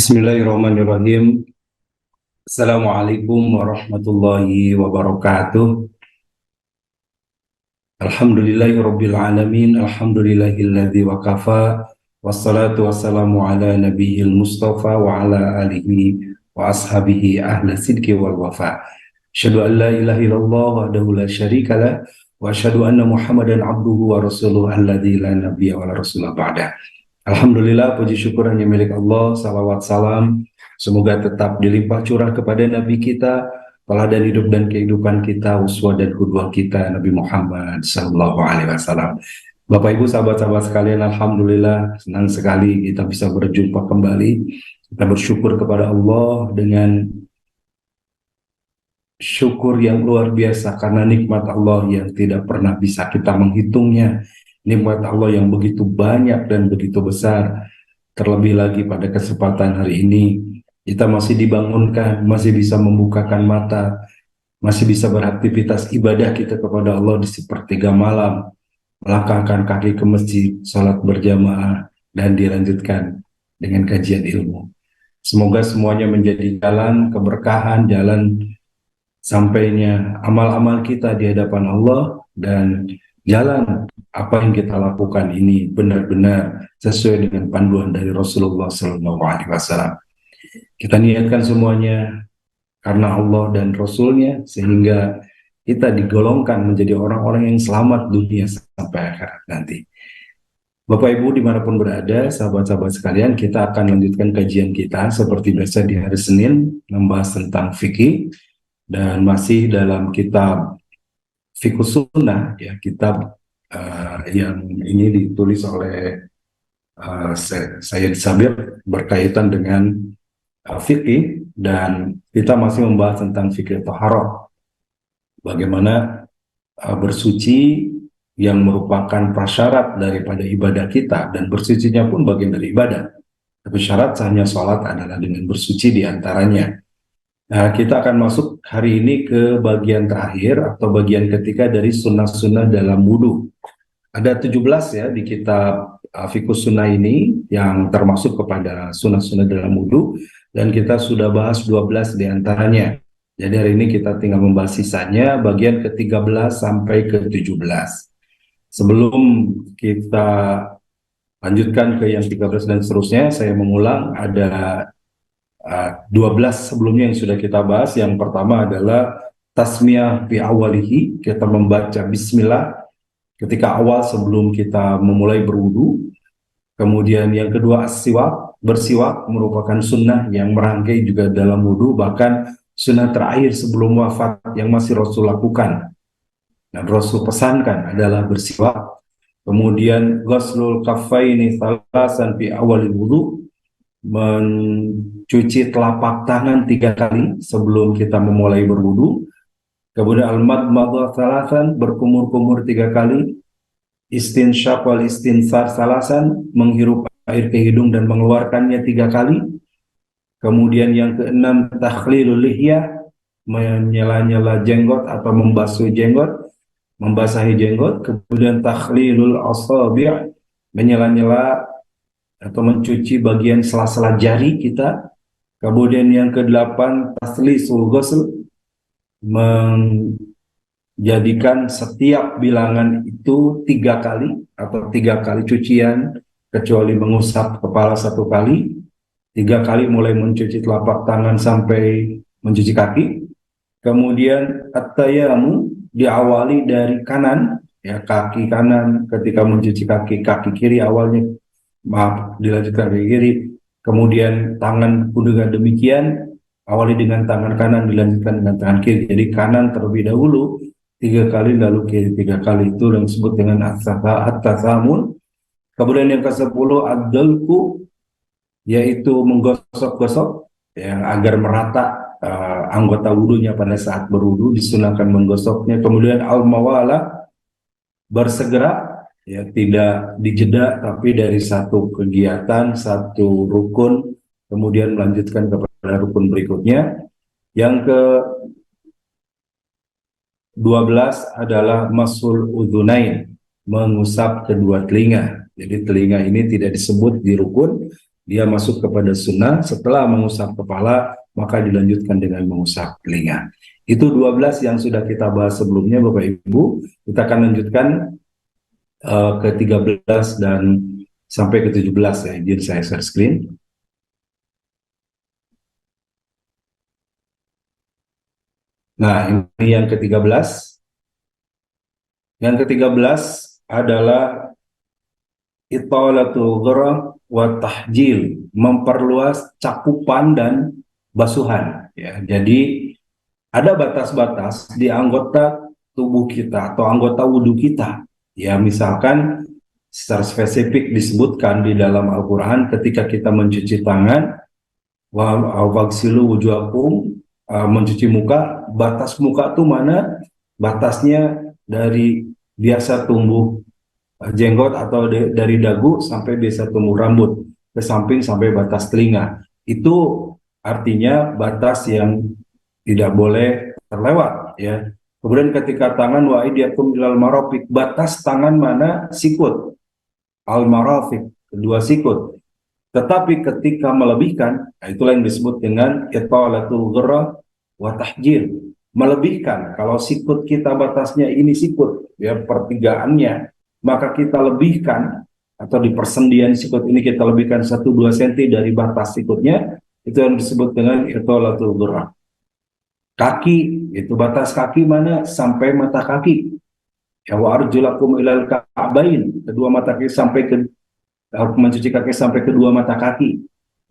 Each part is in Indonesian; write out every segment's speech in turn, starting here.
Bismillahirrahmanirrahim. Assalamualaikum warahmatullahi wabarakatuh. Alhamdulillahirabbil alamin. Alhamdulillahilladzi wa kafa. Wassalatu wassalamu ala nabiyil mustafa wa ala alihi wa ashabihi ahli sidqi wal wafa. Asyhadu an la ilaha illallah wahdahu la syarikalah wa asyhadu anna Muhammadan abduhu wa rasuluhu alladzi la nabiyya wa la rasula ba'da. Alhamdulillah, puji syukur hanya milik Allah, salawat salam semoga tetap dilimpah curah kepada Nabi kita, teladan hidup dan kehidupan kita, uswah dan qudwah kita, Nabi Muhammad sallallahu alaihi wasallam. Bapak Ibu, sahabat-sahabat sekalian, alhamdulillah senang sekali kita bisa berjumpa kembali. Kita bersyukur kepada Allah dengan syukur yang luar biasa karena nikmat Allah yang tidak pernah bisa kita menghitungnya. Nikmat Allah yang begitu banyak dan begitu besar. Terlebih lagi pada kesempatan hari ini kita masih dibangunkan, masih bisa membukakan mata, masih bisa beraktivitas ibadah kita kepada Allah di sepertiga malam, melangkahkan kaki ke masjid, sholat berjamaah, dan dilanjutkan dengan kajian ilmu. Semoga semuanya menjadi jalan keberkahan, jalan sampainya amal-amal kita di hadapan Allah, dan jalan apa yang kita lakukan ini benar-benar sesuai dengan panduan dari Rasulullah SAW. Kita niatkan semuanya karena Allah dan Rasulnya, sehingga kita digolongkan menjadi orang-orang yang selamat dunia sampai akhirat nanti. Bapak Ibu dimanapun berada, sahabat-sahabat sekalian, kita akan lanjutkan kajian kita seperti biasa di hari Senin, membahas tentang fikih, dan masih dalam kitab Fiqhus Sunnah, ya, kitab yang ini ditulis oleh Sayyid Sabir berkaitan dengan fikih, dan kita masih membahas tentang fikih taharah, bagaimana bersuci yang merupakan prasyarat daripada ibadah kita, dan bersucinya pun bagian dari ibadah, tapi syarat sahnya sholat adalah dengan bersuci diantaranya. Nah, kita akan masuk hari ini ke bagian terakhir atau bagian ketiga dari sunnah-sunnah dalam wudhu. Ada 17 ya di kitab Fiqhus Sunnah ini yang termasuk kepada sunnah-sunnah dalam wudhu, dan kita sudah bahas 12 di antaranya. Jadi hari ini kita tinggal membahas sisanya bagian ke-13 sampai ke-17. Sebelum kita lanjutkan ke yang 13 dan seterusnya, saya mengulang ada 12 sebelumnya yang sudah kita bahas. Yang pertama adalah tasmiyah fi awalihi, kita membaca bismillah ketika awal sebelum kita memulai berwudu. Kemudian yang kedua as-siwak, bersiwak merupakan sunnah yang merangkai juga dalam wudu, bahkan sunnah terakhir sebelum wafat yang masih Rasul lakukan dan Rasul pesankan adalah bersiwak. Kemudian ghuslul kaffaini thalasan fi awalil wudu, mencuci telapak tangan 3 kali sebelum kita memulai berwudu. Kemudian al-madmadah salasan, berkumur-kumur 3 kali. Istinsyaq wal istinsar salasan, menghirup air ke hidung dan mengeluarkannya 3 kali. Kemudian yang keenam takhlilul lihya, menyela-nyela jenggot atau membasuh jenggot, membasahi jenggot. Kemudian takhlilul asabi', menyela-nyela atau mencuci bagian sela-sela jari kita. Kemudian yang ke-8 taslisul ghusl, menjadikan setiap bilangan itu 3 kali atau 3 kali cucian, kecuali mengusap kepala 1 kali, 3 kali mulai mencuci telapak tangan sampai mencuci kaki. Kemudian at-tayamum diawali dari kanan, ya, kaki kanan ketika mencuci kaki, kaki kiri awalnya, dilanjutkan dari kiri. Kemudian tangan pun dengan demikian, awali dengan tangan kanan, dilanjutkan dengan tangan kiri. Jadi kanan terlebih dahulu 3 kali, lalu kiri 3 kali. Itu yang disebut dengan at-tasamun. Kemudian yang ke-10 ad-dalku, yaitu menggosok-gosok, ya, agar merata anggota wudunya pada saat berwudu, disunahkan menggosoknya. Kemudian al-mawala, bersegera, ya, tidak dijeda, tapi dari satu kegiatan, satu rukun, kemudian melanjutkan kepada rukun berikutnya. Yang ke-12 adalah masul udhunain, mengusap kedua telinga. Jadi telinga ini tidak disebut di rukun, dia masuk kepada sunnah. Setelah mengusap kepala, maka dilanjutkan dengan mengusap telinga. Itu 12 yang sudah kita bahas sebelumnya, Bapak Ibu. Kita akan lanjutkan ke 13 dan sampai ke 17 ya. Izin saya share screen. Nah, ini yang ke-13. Yang ke-13 adalah italatul ghurah wa tahjil, memperluas cakupan dan basuhan ya. Jadi ada batas-batas di anggota tubuh kita atau anggota wudhu kita. Ya, misalkan secara spesifik disebutkan di dalam Al-Quran ketika kita mencuci tangan, waghsilu wujuhakum, mencuci muka, batas muka itu mana? Batasnya dari biasa tumbuh jenggot atau dari dagu sampai biasa tumbuh rambut, ke samping sampai batas telinga. Itu artinya batas yang tidak boleh terlewat ya. Kemudian ketika tangan wa aydiyakum ilal marafiq, batas tangan mana? Sikut. Al marafiq, kedua sikut. Tetapi ketika melebihkan, nah itulah yang disebut dengan italatul ghurah wa tahjil. Melebihkan, kalau sikut kita batasnya ini sikut ya, pertigaannya, maka kita lebihkan, atau di persendian sikut ini kita lebihkan 1-2 cm dari batas sikutnya, itu yang disebut dengan italatul ghurah. Kaki, itu batas kaki mana? Sampai mata kaki. Ya wa arjulakum ilal ka'bain, kedua mata kaki sampai ke, mencuci kaki sampai kedua mata kaki.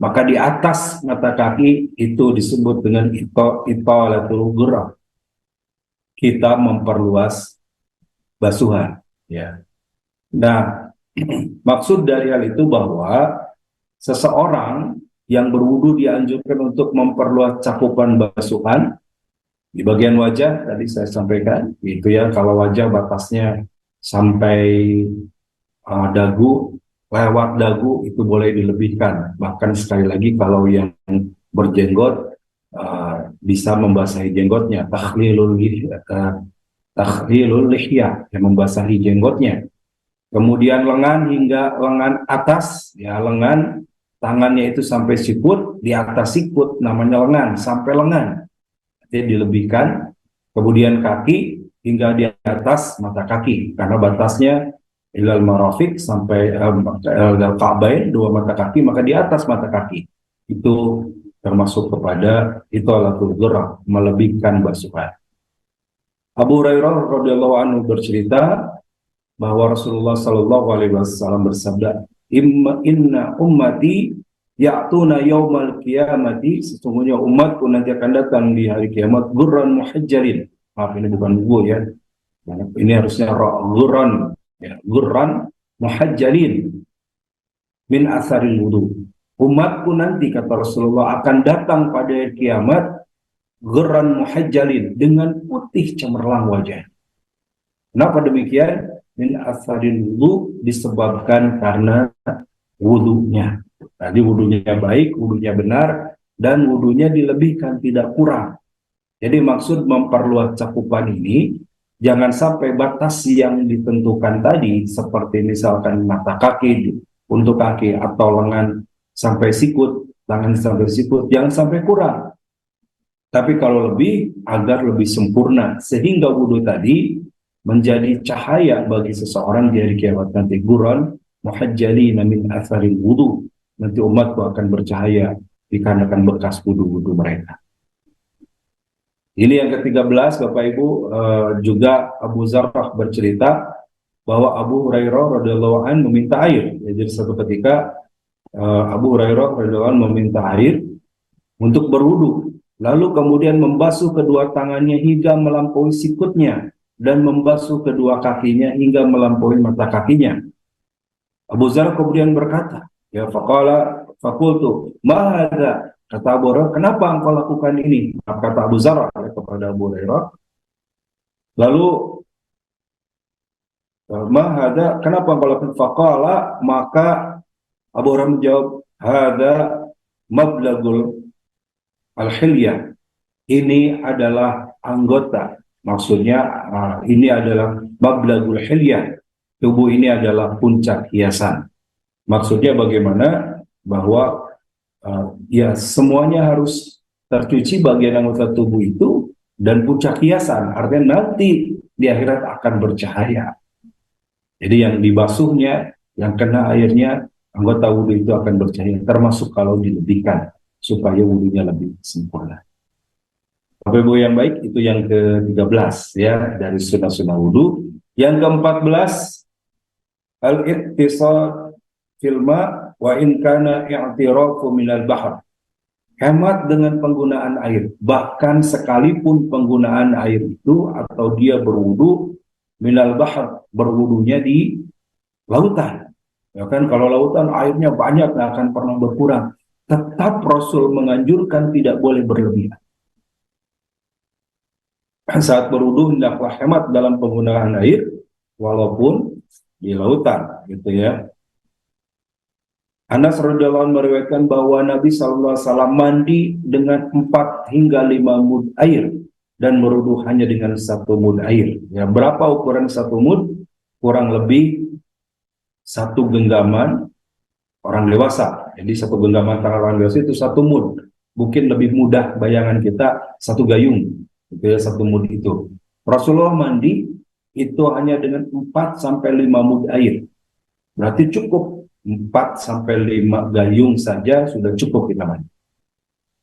Maka di atas mata kaki itu disebut dengan italatul ghurah. Kita memperluas basuhan ya. Nah, maksud dari hal itu bahwa seseorang yang berwudu dianjurkan untuk memperluas cakupan basuhan di bagian wajah. Tadi saya sampaikan itu ya, kalau wajah batasnya sampai dagu, lewat dagu itu boleh dilebihkan. Bahkan sekali lagi kalau yang berjenggot bisa membasahi jenggotnya, takhlilul lihya, yang membasahi jenggotnya. Kemudian lengan hingga lengan atas, ya lengan tangannya itu sampai sikut, di atas sikut namanya lengan, sampai lengan, jadi dilebihkan. Kemudian kaki hingga di atas mata kaki, karena batasnya ilal marafiq sampai ka'bain, dua mata kaki, maka di atas mata kaki itu termasuk kepada italatul ghurah, melebihkan basuhan. Abu Hurairah radhiyallahu anhu bercerita bahwa Rasulullah Shallallahu Alaihi Wasallam bersabda, inna ummati ya'tuna yaumal qiyamati, sesungguhnya umatku nanti akan datang di hari kiamat ghurran muhajjalin. Maaf, ini bukan buku ya, ini harusnya ghurran ya, ghurran muhajjalin min asaril wudu. Umatku nanti, kata Rasulullah, akan datang pada hari kiamat ghurran muhajjalin, dengan putih cemerlang wajah. Kenapa demikian? Min asaril wudu, disebabkan karena wudunya. Tadi wudunya baik, wudunya benar, dan wudunya dilebihkan, tidak kurang. Jadi maksud memperluas cakupan ini, jangan sampai batas yang ditentukan tadi, seperti misalkan mata kaki untuk kaki, atau lengan sampai sikut, tangan sampai sikut, jangan sampai kurang. Tapi kalau lebih, agar lebih sempurna, sehingga wudu tadi menjadi cahaya bagi seseorang di hari kiamat nanti. Ghurran muhajjalina min atharil wudu, nanti umatku akan bercahaya dikarenakan bekas wudu-wudu mereka. Ini yang ke-13, Bapak Ibu. Juga Abu Zarrah bercerita bahwa Abu Hurairah radhiyallahu anhu meminta air. Jadi satu ketika Abu Hurairah radhiyallahu anhu meminta air untuk berwudu, lalu kemudian membasuh kedua tangannya hingga melampaui sikutnya, dan membasuh kedua kakinya hingga melampaui mata kakinya. Abu Zar kemudian berkata, ya faqala faqultu ma hadza, kata Abu Hurairah, kenapa engkau lakukan ini? Kata Abu Zar kepada Abu Hurairah, lalu ma hadza, kenapa engkau lakukan? Faqala, maka Abu Hurairah menjawab, hadza mablagul al-hilyah, ini adalah anggota. Maksudnya ini adalah mablagul hilyah, tubuh ini adalah puncak hiasan. Maksudnya bagaimana? bahwa ya semuanya harus tercuci bagian anggota tubuh itu dan puncak hiasan, artinya nanti di akhirat akan bercahaya. Jadi yang dibasuhnya, yang kena airnya, anggota wudhu itu akan bercahaya, termasuk kalau dilebihkan supaya wudhunya lebih sempurna. Bapak Ibu yang baik, itu yang ke-13 ya dari sunnah-sunnah wudhu. Yang ke-14, al-ittisal filma wa in kana i'tirafu minal bahr. Hemat dengan penggunaan air, bahkan sekalipun penggunaan air itu atau dia berwudu minal bahr, berwudunya di lautan. Ya kan, kalau lautan airnya banyak nggak akan pernah berkurang. Tetap Rasul menganjurkan tidak boleh berlebihan. Saat berwudu hendaklah hemat dalam penggunaan air, walaupun di lautan, gitu ya. Anas radhiyallahu anhu meriwayatkan bahwa Nabi SAW mandi dengan 4 hingga 5 mud air dan berwudu hanya dengan 1 mud air. Ya, berapa ukuran 1 mud? Kurang lebih 1 genggaman orang dewasa. Jadi 1 genggaman tangan orang dewasa itu 1 mud. Mungkin lebih mudah bayangan kita 1 gayung. Itu ya 1 mud itu. Rasulullah mandi itu hanya dengan 4 sampai 5 mud air. Berarti cukup 4 sampai 5 gayung saja sudah cukup kita mandi.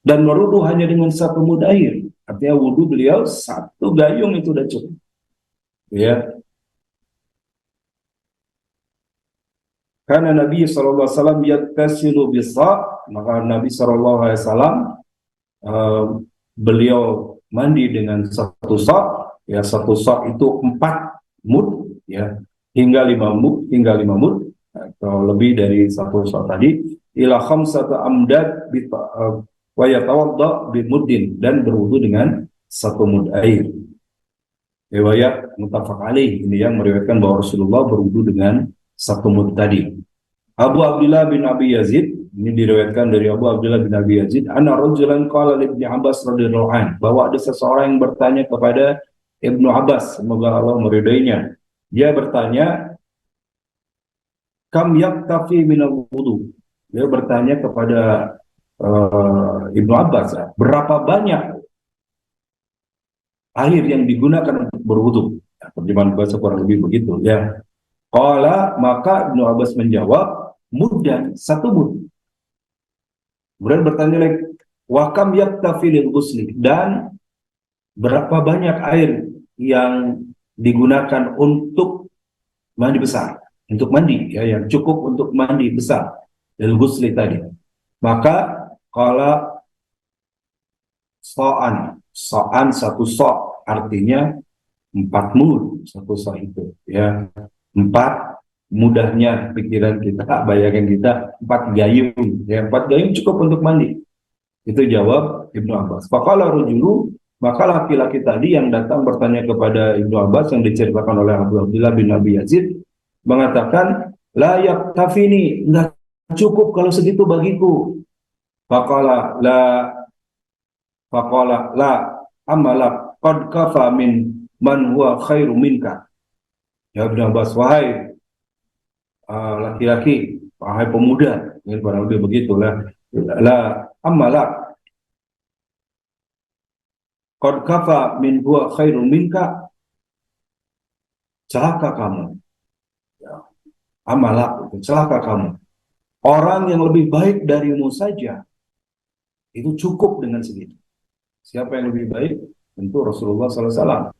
Dan berwudu hanya dengan 1 mud air. Artinya wudu beliau 1 gayung itu sudah cukup. Ya. Karena Nabi SAW yattasilu bisa, maka Nabi SAW beliau mandi dengan 1 sa', ya 1 sa' itu 4 mud, ya hingga 5 mud, atau lebih dari 1 sa' tadi, ila khamsata amdad wa yatawadda bimuddin, dan berwudu dengan 1 mud air. Riwayat muttafaq alaih, ini yang meriwayatkan bahwa Rasulullah berwudu dengan 1 mud tadi. Abu Abdullah bin Abi Yazid, ini diriwayatkan dari Abu Abdullah bin Abi Yazid, anna rajulan qala li Ibnu Abbas radhiyallahu anhu, bahwa ada seseorang yang bertanya kepada Ibnu Abbas, semoga Allah meridainya. Dia bertanya, kam yaktafi minal wudu. Dia bertanya kepada Ibnu Abbas, berapa banyak air yang digunakan untuk berwudu? Ya, terjemahan bahasa kurang lebih begitu ya. Qala, maka Ibnu Abbas menjawab, mudan, 1 mud. Kemudian bertanya lagi, wa kam yaktafi lil ghusli, dan berapa banyak air yang digunakan untuk mandi besar, untuk mandi ya, yang cukup untuk mandi besar, lil ghusli tadi. Maka qala sa'an 1 sa', artinya 4 mud 1 sa' itu ya. 4, mudahnya pikiran kita, bayangan kita, 4 gayung ya, 4 gayung cukup untuk mandi. Itu jawab Ibnu Abbas. Faqala rajulu, maka laki-laki tadi yang datang bertanya kepada Ibnu Abbas, yang diceritakan oleh Abu Abdullah bin Abi Yazid, mengatakan, la yaktafini, enggak cukup kalau segitu bagiku. Faqala la amala qad kafa min man huwa khairu minka. Ya Ibnu Abbas, wahai laki-laki, wahai pemuda, ini kurang lebih begitulah. La amala qad kafa min huwa khairu minka, celaka kamu. Ya, amala itu celaka kamu. Orang yang lebih baik darimu saja itu cukup dengan segitu. Siapa yang lebih baik? Tentu Rasulullah SAW.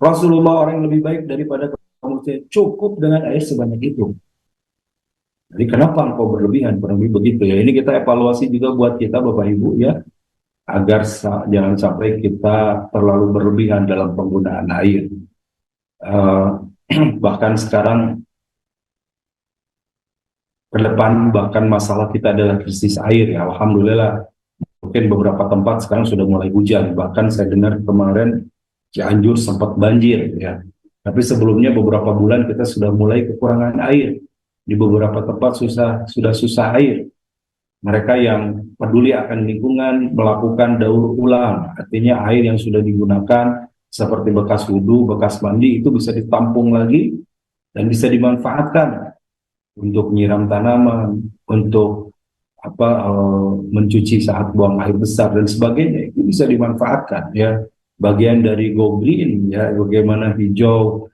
Rasulullah orang yang lebih baik daripada kamu, cukup dengan air sebanyak itu. Jadi kenapa engkau berlebihan? Kurang lebih begitu ya. Ini kita evaluasi juga buat kita Bapak Ibu ya, agar jangan sampai kita terlalu berlebihan dalam penggunaan air. Bahkan sekarang ke depan, bahkan masalah kita adalah krisis air ya. Alhamdulillah, mungkin beberapa tempat sekarang sudah mulai hujan. Bahkan saya dengar kemarin Cianjur sempat banjir ya. Tapi sebelumnya beberapa bulan kita sudah mulai kekurangan air. Di beberapa tempat sudah susah air. Mereka yang peduli akan lingkungan melakukan daur ulang, artinya air yang sudah digunakan seperti bekas wudhu, bekas mandi itu bisa ditampung lagi dan bisa dimanfaatkan untuk nyiram tanaman, untuk mencuci saat buang air besar dan sebagainya, itu bisa dimanfaatkan ya. Bagian dari go green ya, bagaimana hijau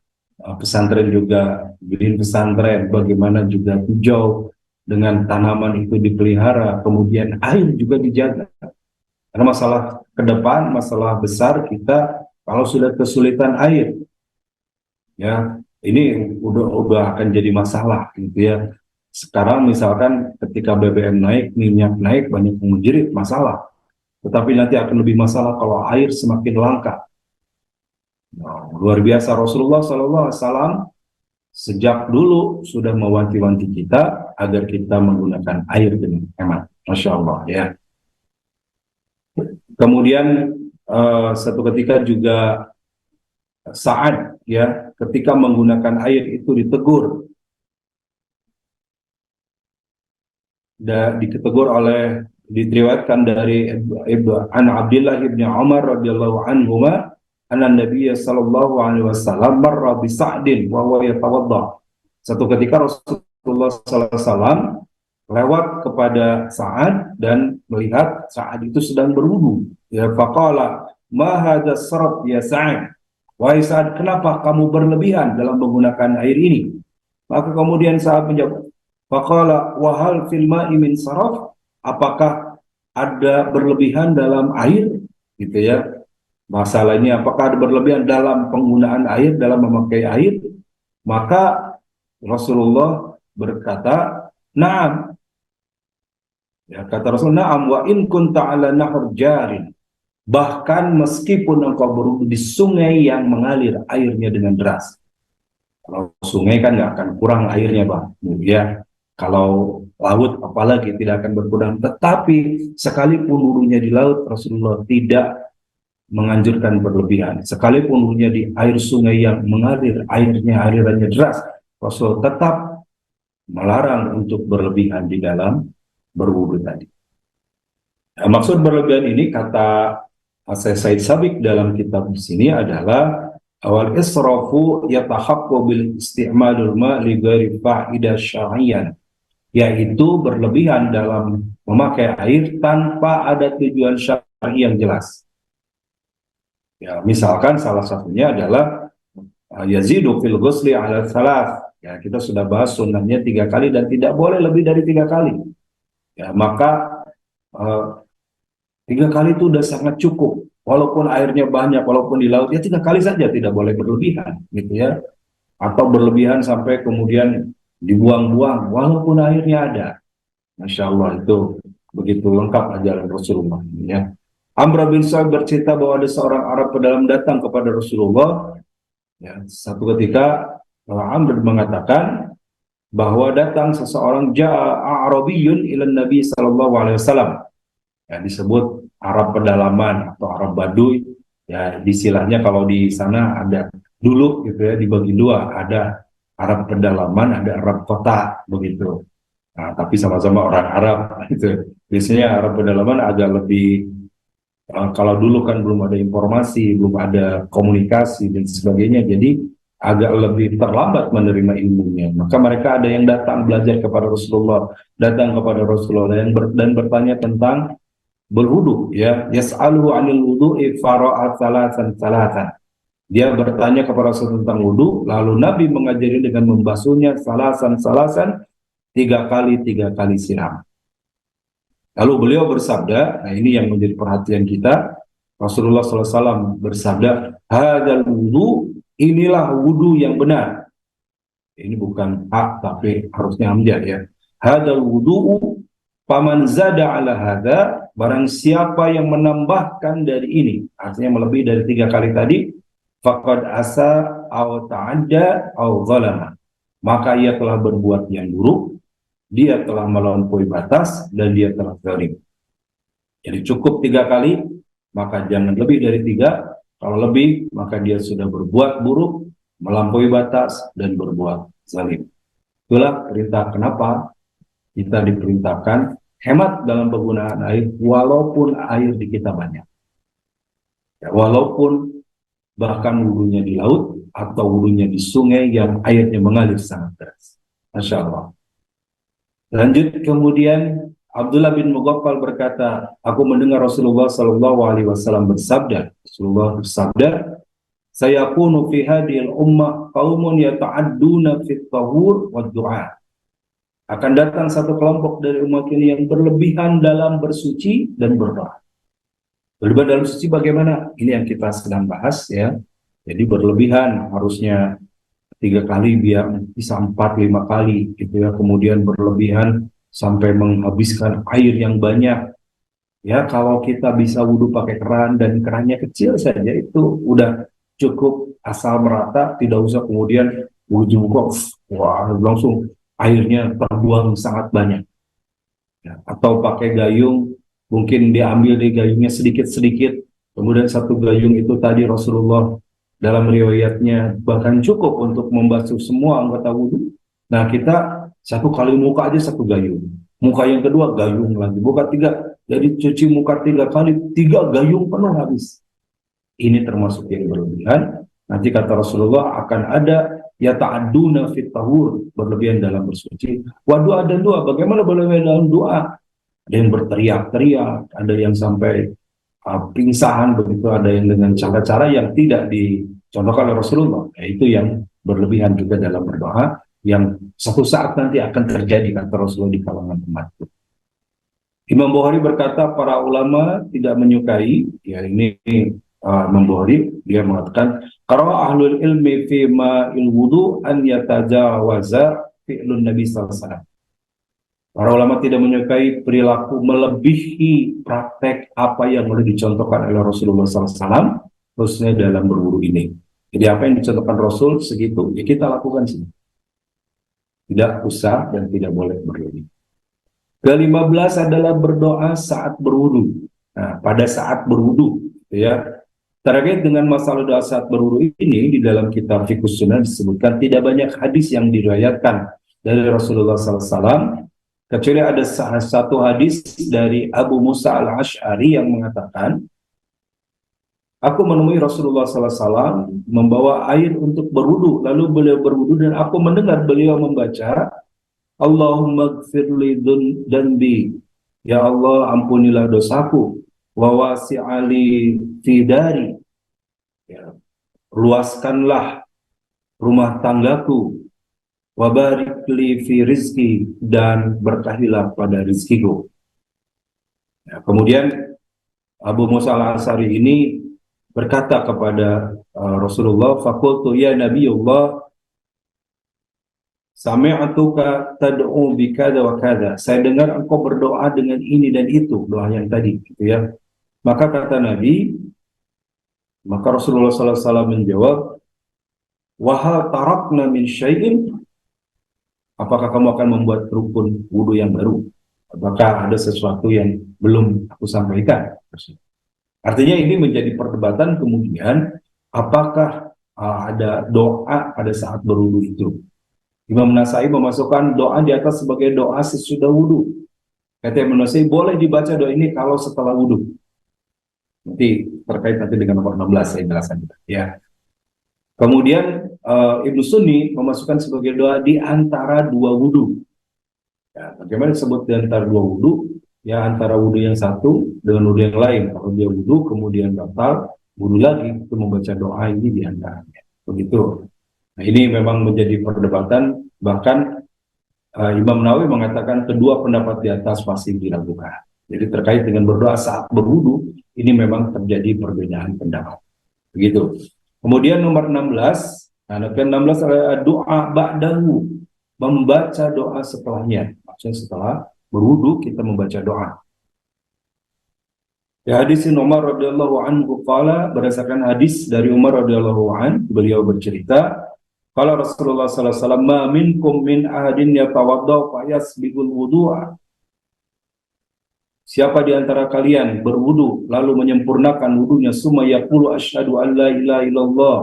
pesantren juga green pesantren, bagaimana juga hijau dengan tanaman itu dipelihara, kemudian air juga dijaga. Karena masalah ke depan, masalah besar kita kalau sudah kesulitan air, ya ini udah akan jadi masalah gitu ya. Sekarang misalkan ketika BBM naik, minyak naik, banyak yang menjerit masalah. Tetapi nanti akan lebih masalah kalau air semakin langka. Nah, luar biasa Rasulullah SAW sejak dulu sudah mewanti-wanti kita agar kita menggunakan air dengan hemat. Masya Allah ya. Kemudian satu ketika juga Sa'ad ya, ketika menggunakan air itu ditegur, ditegur oleh, diriwayatkan dari an Abdullah ibn Umar radhiyallahu anhuma anna Nabiy sallallahu alaihi wasallam marra bi Sa'din wa huwa yatawadda. Satu ketika Rasulullah sallallahu alaihi wasallam lewat kepada Sa'ad dan melihat Sa'ad itu sedang berwudu. Ya, faqala ma hadha sarab ya Sa'ad. Wahai Sa'ad, kenapa kamu berlebihan dalam menggunakan air ini? Maka kemudian Sa'ad menjawab, faqala wa hal fil ma'i min saraf? Apakah ada berlebihan dalam air? Gitu ya. Masalahnya apakah ada berlebihan dalam penggunaan air, dalam memakai air? Maka Rasulullah berkata, na'am. Ya, kata Rasulullah, na'am wa in kunta ala nahr jarin. Bahkan meskipun engkau berwudu di sungai yang mengalir airnya dengan deras. Kalau sungai kan nggak akan kurang airnya, Bang. Ya, kalau laut apalagi tidak akan berkurang. Tetapi sekalipun wudunya di laut, Rasulullah tidak menganjurkan berlebihan. Sekalipun wudunya di air sungai yang mengalir alirannya deras, Rasul tetap melarang untuk berlebihan di dalam berwudu tadi. Nah, maksud berlebihan ini kata Said Sabiq dalam kitab di sini adalah awal israfu yatahaqqu bil isti'malul ma li ghairi fa'idah syar'iyyan, yaitu berlebihan dalam memakai air tanpa ada tujuan syar'i yang jelas. Ya, misalkan salah satunya adalah yazidu fil ghusli ala thalath. Ya, kita sudah bahas sunnahnya 3 kali dan tidak boleh lebih dari 3 kali. Ya, maka 3 kali itu udah sangat cukup. Walaupun airnya banyak, walaupun di laut, ya 3 kali saja, tidak boleh berlebihan, gitu ya. Atau berlebihan sampai kemudian dibuang-buang, walaupun airnya ada. Masya Allah, itu begitu lengkap ajaran Rasulullah. Ya. Amr bin Sa'id bercerita bahwa ada seorang Arab pedalam datang kepada Rasulullah. Ya, satu ketika Amr mengatakan bahwa datang seseorang ja'a Arabiyun ilan Nabi sallallahu alaihi wasallam. Ya, disebut Arab pedalaman atau Arab Baduy. Ya, istilahnya kalau di sana ada dulu gitu ya, dibagi dua, ada Arab pedalaman, ada Arab kota begitu. Nah, tapi sama-sama orang Arab itu. Biasanya Arab pedalaman agak lebih kalau dulu kan belum ada informasi, belum ada komunikasi dan sebagainya, jadi agak lebih terlambat menerima ilmunya. Maka mereka ada yang datang belajar kepada Rasulullah, datang kepada Rasulullah dan bertanya tentang berwudu, ya. Yas'aluhu 'anil wudu'i fara'a salatan. Dia bertanya kepada Rasul tentang wudu, lalu Nabi mengajari dengan membasuhnya salasan 3 kali siram. Lalu beliau bersabda, nah ini yang menjadi perhatian kita, Rasulullah SAW bersabda, hadzal wudu, inilah wudu yang benar. Ini bukan hak, tapi harusnya hamzah ya. Hadzal wudu, paman zada ala hadza, barang siapa yang menambahkan dari ini, artinya melebihi dari 3 kali tadi, faqad asa aw ta'adda aw zalama, maka ia telah berbuat yang buruk, dia telah melampaui batas, dan dia telah zalim. Jadi cukup 3 kali, maka jangan lebih dari 3. Kalau lebih, maka dia sudah berbuat buruk, melampaui batas, dan berbuat zalim. Itulah perintah kenapa kita diperintahkan hemat dalam penggunaan air, walaupun air di kita banyak. Ya, walaupun bahkan wudhunya di laut, atau wudhunya di sungai yang airnya mengalir sangat deras. Masya Allah. Lanjut kemudian Abdullah bin Mughaffal berkata, aku mendengar Rasulullah Shallallahu Alaihi Wasallam bersabda, Rasulullah bersabda, sayakunu fi hadhil ummah qaumun yata'adduna fit tahur wa du'a. Akan datang satu kelompok dari umat ini yang berlebihan dalam bersuci dan berdoa. Berlebihan dalam suci bagaimana? Ini yang kita sedang bahas ya. Jadi berlebihan harusnya 3 kali biar bisa 4-5 kali gitu ya. Kemudian berlebihan sampai menghabiskan air yang banyak. Ya kalau kita bisa wudhu pakai keran dan kerannya kecil saja itu udah cukup, asal merata, tidak usah kemudian wudhu kok wah langsung airnya terbuang sangat banyak. Ya, atau pakai gayung, mungkin diambil di gayungnya sedikit-sedikit, kemudian satu gayung itu tadi Rasulullah dalam riwayatnya bahkan cukup untuk membasuh semua anggota wudhu. Nah kita 1 kali muka aja 1 gayung, muka yang kedua gayung lagi, muka tiga, jadi cuci muka 3 kali 3 gayung penuh habis. Ini termasuk yang berlebihan. Nanti kata Rasulullah akan ada ya ta'aduna fit tahur, berlebihan dalam bersuci. Doa dan doa, bagaimana berlebihan dalam doa? Ada yang berteriak-teriak, ada yang sampai pingsan begitu, ada yang dengan cara-cara yang tidak dicontohkan oleh Rasulullah. Itu yang berlebihan juga dalam berdoa, yang suatu saat nanti akan terjadi kata Rasulullah di kalangan umatku. Imam Bukhari berkata para ulama tidak menyukai, ya ini Imam Bukhari, dia mengatakan qara ahlul ilmi fi ma'il wudu an yatajawaza fi'lun Nabi sallallahu alaihi wasallam. Para ulama tidak menyukai perilaku melebihi praktek apa yang boleh dicontohkan oleh Rasulullah sallallahu alaihi wasallam, khususnya dalam berwudu ini. Jadi apa yang dicontohkan Rasul segitu, ya kita lakukan sih. Tidak usah dan tidak boleh berlebih. Ke-15 adalah berdoa saat berwudu. Nah, pada saat berwudu, ya. Terkait dengan masalah doa saat berwudu ini, di dalam kitab Fiqhus Sunnah disebutkan tidak banyak hadis yang diriwayatkan dari Rasulullah SAW, kecuali ada satu hadis dari Abu Musa al-Ash'ari yang mengatakan, aku menemui Rasulullah SAW membawa air untuk berwudu, lalu beliau berwudu dan aku mendengar beliau membaca, Allahumma gfirli dzunbi, ya Allah ampunilah dosaku, wa wasi'ali fidari, ya, luaskanlah rumah tanggaku, wa barik li fi rizki, dan berkahilah pada rizkiku. Ya, kemudian Abu Musa al-Ash'ari ini berkata kepada Rasulullah, faqultu ya Nabiullah, sami'atuka tad'u bi kada wa kada. Saya dengar engkau berdoa dengan ini dan itu, doa yang tadi gitu ya. Maka kata Nabi, maka Rasulullah SAW menjawab, wahal tarakna min syai'in, apakah kamu akan membuat rukun wudu yang baru? Apakah ada sesuatu yang belum aku sampaikan? Artinya ini menjadi perdebatan kemudian, apakah ada doa pada saat berwudu itu? Imam Nasai memasukkan doa di atas sebagai doa sesudah wudu. Kata Imam Nasai, boleh dibaca doa ini kalau setelah wudu. Nanti terkait nanti dengan nomor 16 saya jelaskan. Ya. Kemudian Ibnu Sunni memasukkan sebagai doa di antara 2 wudu. Ya, bagaimana disebut di antara 2 wudu? Ya, antara wudu yang satu dengan wudu yang lain. Kalau dia wudu kemudian batal, wudu lagi, itu membaca doa ini di antaranya. Begitu. Nah, ini memang menjadi perdebatan, bahkan Imam Nawawi mengatakan kedua pendapat di atas pasti diragukan. Jadi terkait dengan berdoa saat berwudu, ini memang terjadi perbedaan pendapat. Begitu. Kemudian nomor 16, nah, ke-16 adalah doa ba'dahu, membaca doa setelahnya. Maksudnya setelah berwudu kita membaca doa. Ya, hadis Umar radhiyallahu anhu qala, berdasarkan hadis dari Umar radhiyallahu anhu, beliau bercerita, kalau Rasulullah sallallahu alaihi wasallam, ma minkum min ahadin yatawaddau fa yasbiqul wudu'a. Siapa di antara kalian berwudu lalu menyempurnakan wudunya, summa yaqulu asyhadu an la ilaha illallah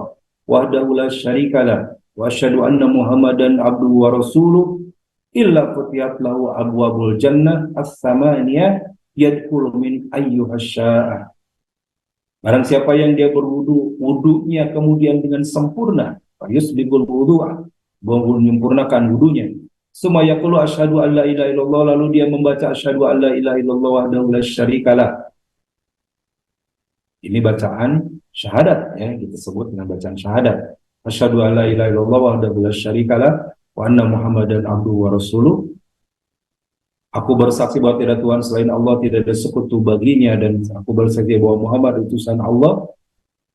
wahdahu la syarikalah wa asyhadu anna Muhammadan abduhu wa rasuluh, illa futiyat lahu abwabul jannah as-samaniyah yadkhulu min ayyuhasya'a. Barang siapa yang dia berwudu, wudunya kemudian dengan sempurna, yusbigul wudu'a, menyempurnakan wudunya, Summa yaqulu asyhadu an la ilaha illallah, lalu dia membaca asyhadu an la ilaha illallah wahdahu la syarikalah. Ini bacaan syahadat ya, kita sebut dengan bacaan syahadat. Asyhadu an la ilaha illallah wahdahu la syarikalah wa anna Muhammadan abduhu wa rasuluh. Aku bersaksi bahwa tidak Tuhan selain Allah, tidak ada sekutu baginya, dan aku bersaksi bahwa Muhammad utusan Allah.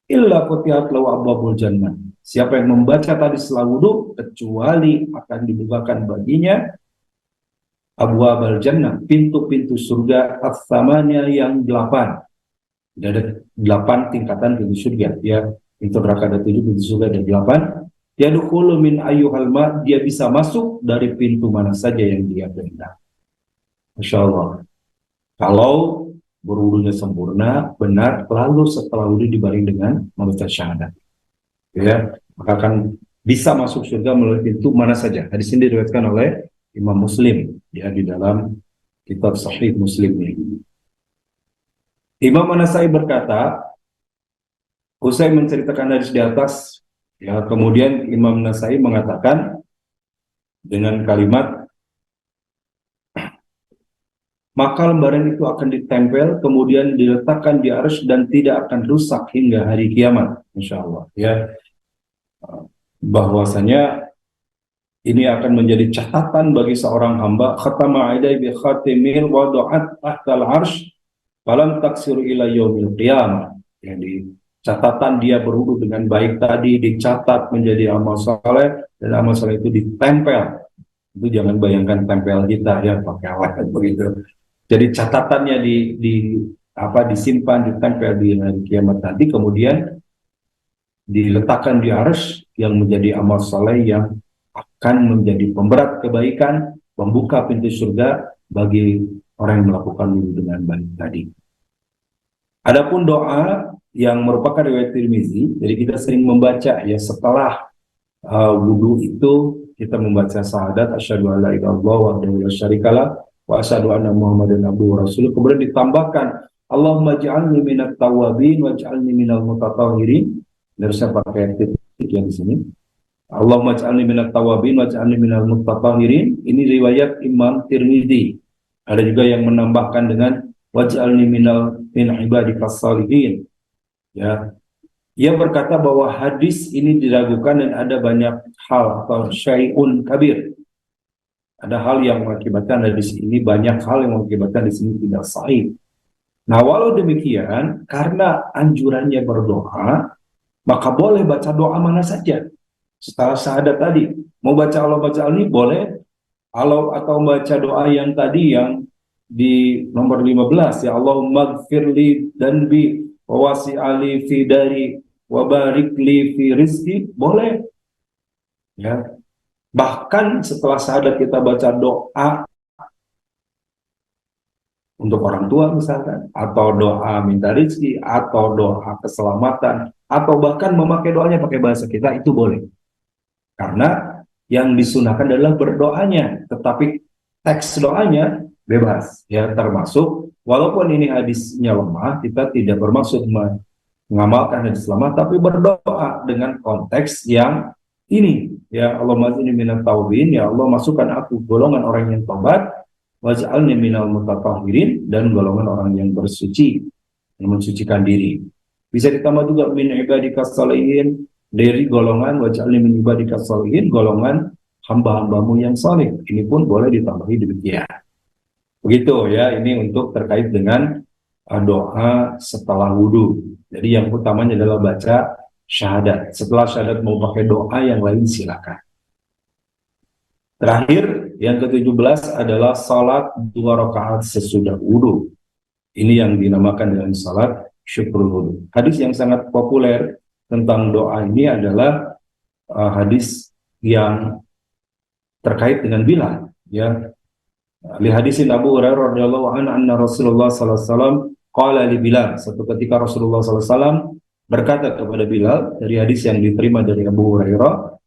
Illa futihat lahu abwabul jannah. Siapa yang membaca tadi setelah wudu, kecuali akan dibukakan baginya abwabul jannah, pintu-pintu surga as-samanya yang 8. Ada 8 tingkatan pintu surga ya. Pintu neraka ada 7, pintu surga ada 8. Yadkhulu min ayyuhal ma, dia bisa masuk dari pintu mana saja yang dia kehendaki. Masya Allah. Kalau berwudunya sempurna, benar, lalu setelah wudu dibaring dengan membaca syahadat, ya, maka akan bisa masuk surga melalui pintu mana saja. Hadis ini diriwayatkan oleh Imam Muslim ya, di dalam kitab Sahih Muslim ini. Imam An-Nasai berkata, usai menceritakan hadis di atas, ya, kemudian Imam An-Nasai mengatakan dengan kalimat, maka lembaran itu akan ditempel, kemudian diletakkan di arsy dan tidak akan rusak hingga hari kiamat. Insya Allah ya, bahwasanya ini akan menjadi catatan bagi seorang hamba. Khatama aidai bi khatimil wada'at tahtal arsy falam taksiru ila yaumil qiyamah. Jadi catatan dia berwudu dengan baik tadi dicatat menjadi amal saleh, dan amal saleh itu ditempel. Itu jangan bayangkan tempel kita ya pakai alat begitu. Jadi catatannya disimpan, ditempel di hari kiamat nanti, kemudian diletakkan di arsy yang menjadi amal saleh yang akan menjadi pemberat kebaikan, membuka pintu surga bagi orang yang melakukan wudu dengan baik tadi. Adapun doa yang merupakan riwayat Tirmizi, jadi kita sering membaca ya setelah wudu itu kita membaca syahadat asyhadu an la ilaha illallah wahdahu la syarikalah wa asyhadu anna Muhammadan abduhu wa rasuluh, kemudian ditambahkan Allahumma ij'alni minat tawwabin waj'alni minal mutatahhirin. Harusnya pakai titik yang di sini. Allahumma ij'alni minat tawwabin waj'alni minal mutatahhirin. Ini riwayat Imam Tirmizi. Ada juga yang menambahkan dengan waj'alni min ibadikas shalihin. Ya. Ia berkata bahwa hadis ini diragukan dan ada banyak hal atau syai'un kabir. Ada hal yang mengakibatkan hadis ini, banyak hal yang mengakibatkan di sini tidak sahih. Nah, walau demikian, karena anjurannya berdoa, maka boleh baca doa mana saja. Setelah syahadat tadi, mau baca Allah baca ini boleh, atau baca doa yang tadi yang di nomor 15 ya, Allahumma gfirli danbi wa wasi'ali fi dari wa barik li fi rizki, boleh ya. Bahkan setelah syahadat kita baca doa untuk orang tua misalkan, atau doa minta rizki, atau doa keselamatan, atau bahkan memakai doanya pakai bahasa kita, itu boleh. Karena yang disunahkan adalah berdoanya, tetapi teks doanya bebas ya, termasuk walaupun ini hadisnya lemah, kita tidak bermaksud mengamalkan hadis lemah, tapi berdoa dengan konteks yang ini ya, Allahumma inni minat tawbin, ya Allah masukkan aku golongan orang yang tobat, waj'alni minal mutatahhirin, dan golongan orang yang bersuci, yang mensucikan diri. Bisa ditambah juga min ibadikas shalihin, dari golongan waj'alni min ibadikas shalihin, golongan hamba-hambamu yang saleh. Ini pun boleh ditambahi demikian. Begitu ya, ini untuk terkait dengan doa setelah wudu. Jadi yang utamanya adalah baca syahadat. Setelah syahadat mau pakai doa yang lain silakan. Terakhir, yang ke-17 adalah salat 2 rakaat sesudah wudu. Ini yang dinamakan dengan salat syukur wudu. Hadis yang sangat populer tentang doa ini adalah hadis yang terkait dengan Bilal ya. Li hadisin Abu Hurairah radhiyallahu anhu anna Rasulullah sallallahu alaihi wasallam qala li Bilal. Satu ketika Rasulullah sallallahu alaihi wasallam berkata kepada Bilal, dari hadis yang diterima dari Abu Hurairah,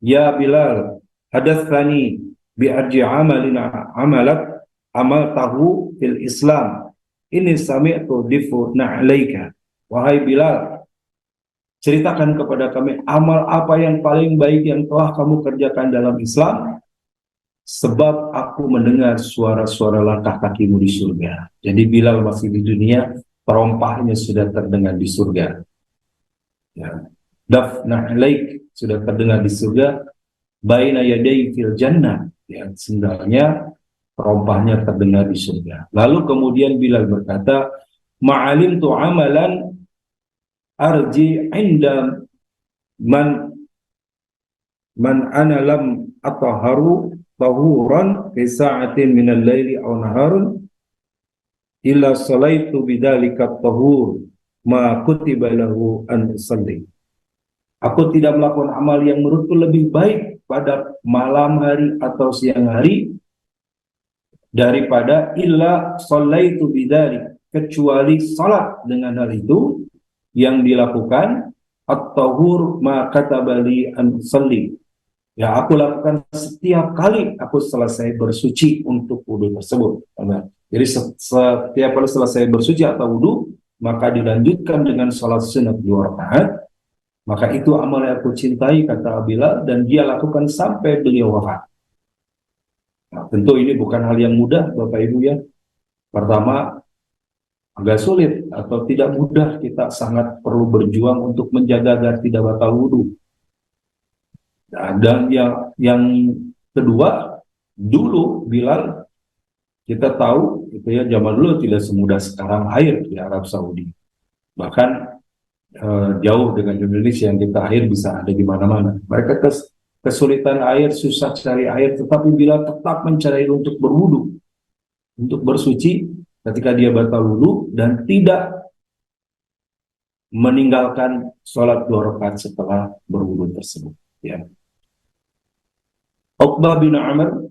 ya Bilal, hadatsani bi arji amalat amal tahu fil Islam. Ini sami'tu difu na'alaika. Wahai Bilal, ceritakan kepada kami amal apa yang paling baik yang telah kamu kerjakan dalam Islam. sebab aku mendengar suara-suara langkah kakimu di surga. Jadi Bilal masih di dunia, terompahnya sudah terdengar di surga. Ya. Dafna alaik sudah terdengar di surga. Baina yadai fil jannah. Ya, sendalnya terompahnya terdengar di surga. Lalu kemudian Bilal berkata, ma'alim tu amalan arji inda man ana lam ataharu tahuran fi sa'atin minal laili aw naharun illa salaitu bidzalika tahur ma kutiba lahu an usalli. Aku tidak melakukan amal yang menurutku lebih baik pada malam hari atau siang hari daripada illa salaitu bidzalik, kecuali salat dengan hal itu yang dilakukan at-tahur ma katabali an usalli. Ya, aku lakukan setiap kali aku selesai bersuci untuk wudhu tersebut. Jadi setiap kali selesai bersuci atau wudhu, maka dilanjutkan dengan sholat sunat 2 rakaat. Maka itu amal yang aku cintai, kata Bilal, dan dia lakukan sampai beliau wafat. Nah, tentu ini bukan hal yang mudah, Bapak Ibu ya. Pertama, agak sulit atau tidak mudah, kita sangat perlu berjuang untuk menjaga agar tidak batal wudhu. Nah, dan yang kedua, dulu Bilal, kita tahu itu ya, zaman dulu tidak semudah sekarang air di Arab Saudi. Bahkan jauh dengan Indonesia yang kita air bisa ada di mana-mana. Mereka kesulitan air, susah cari air, tetapi Bilal tetap mencari air untuk berwudu, untuk bersuci ketika dia batal wudu, dan tidak meninggalkan sholat 2 rakaat setelah berwudu tersebut. Ya. Uqbah bin Amr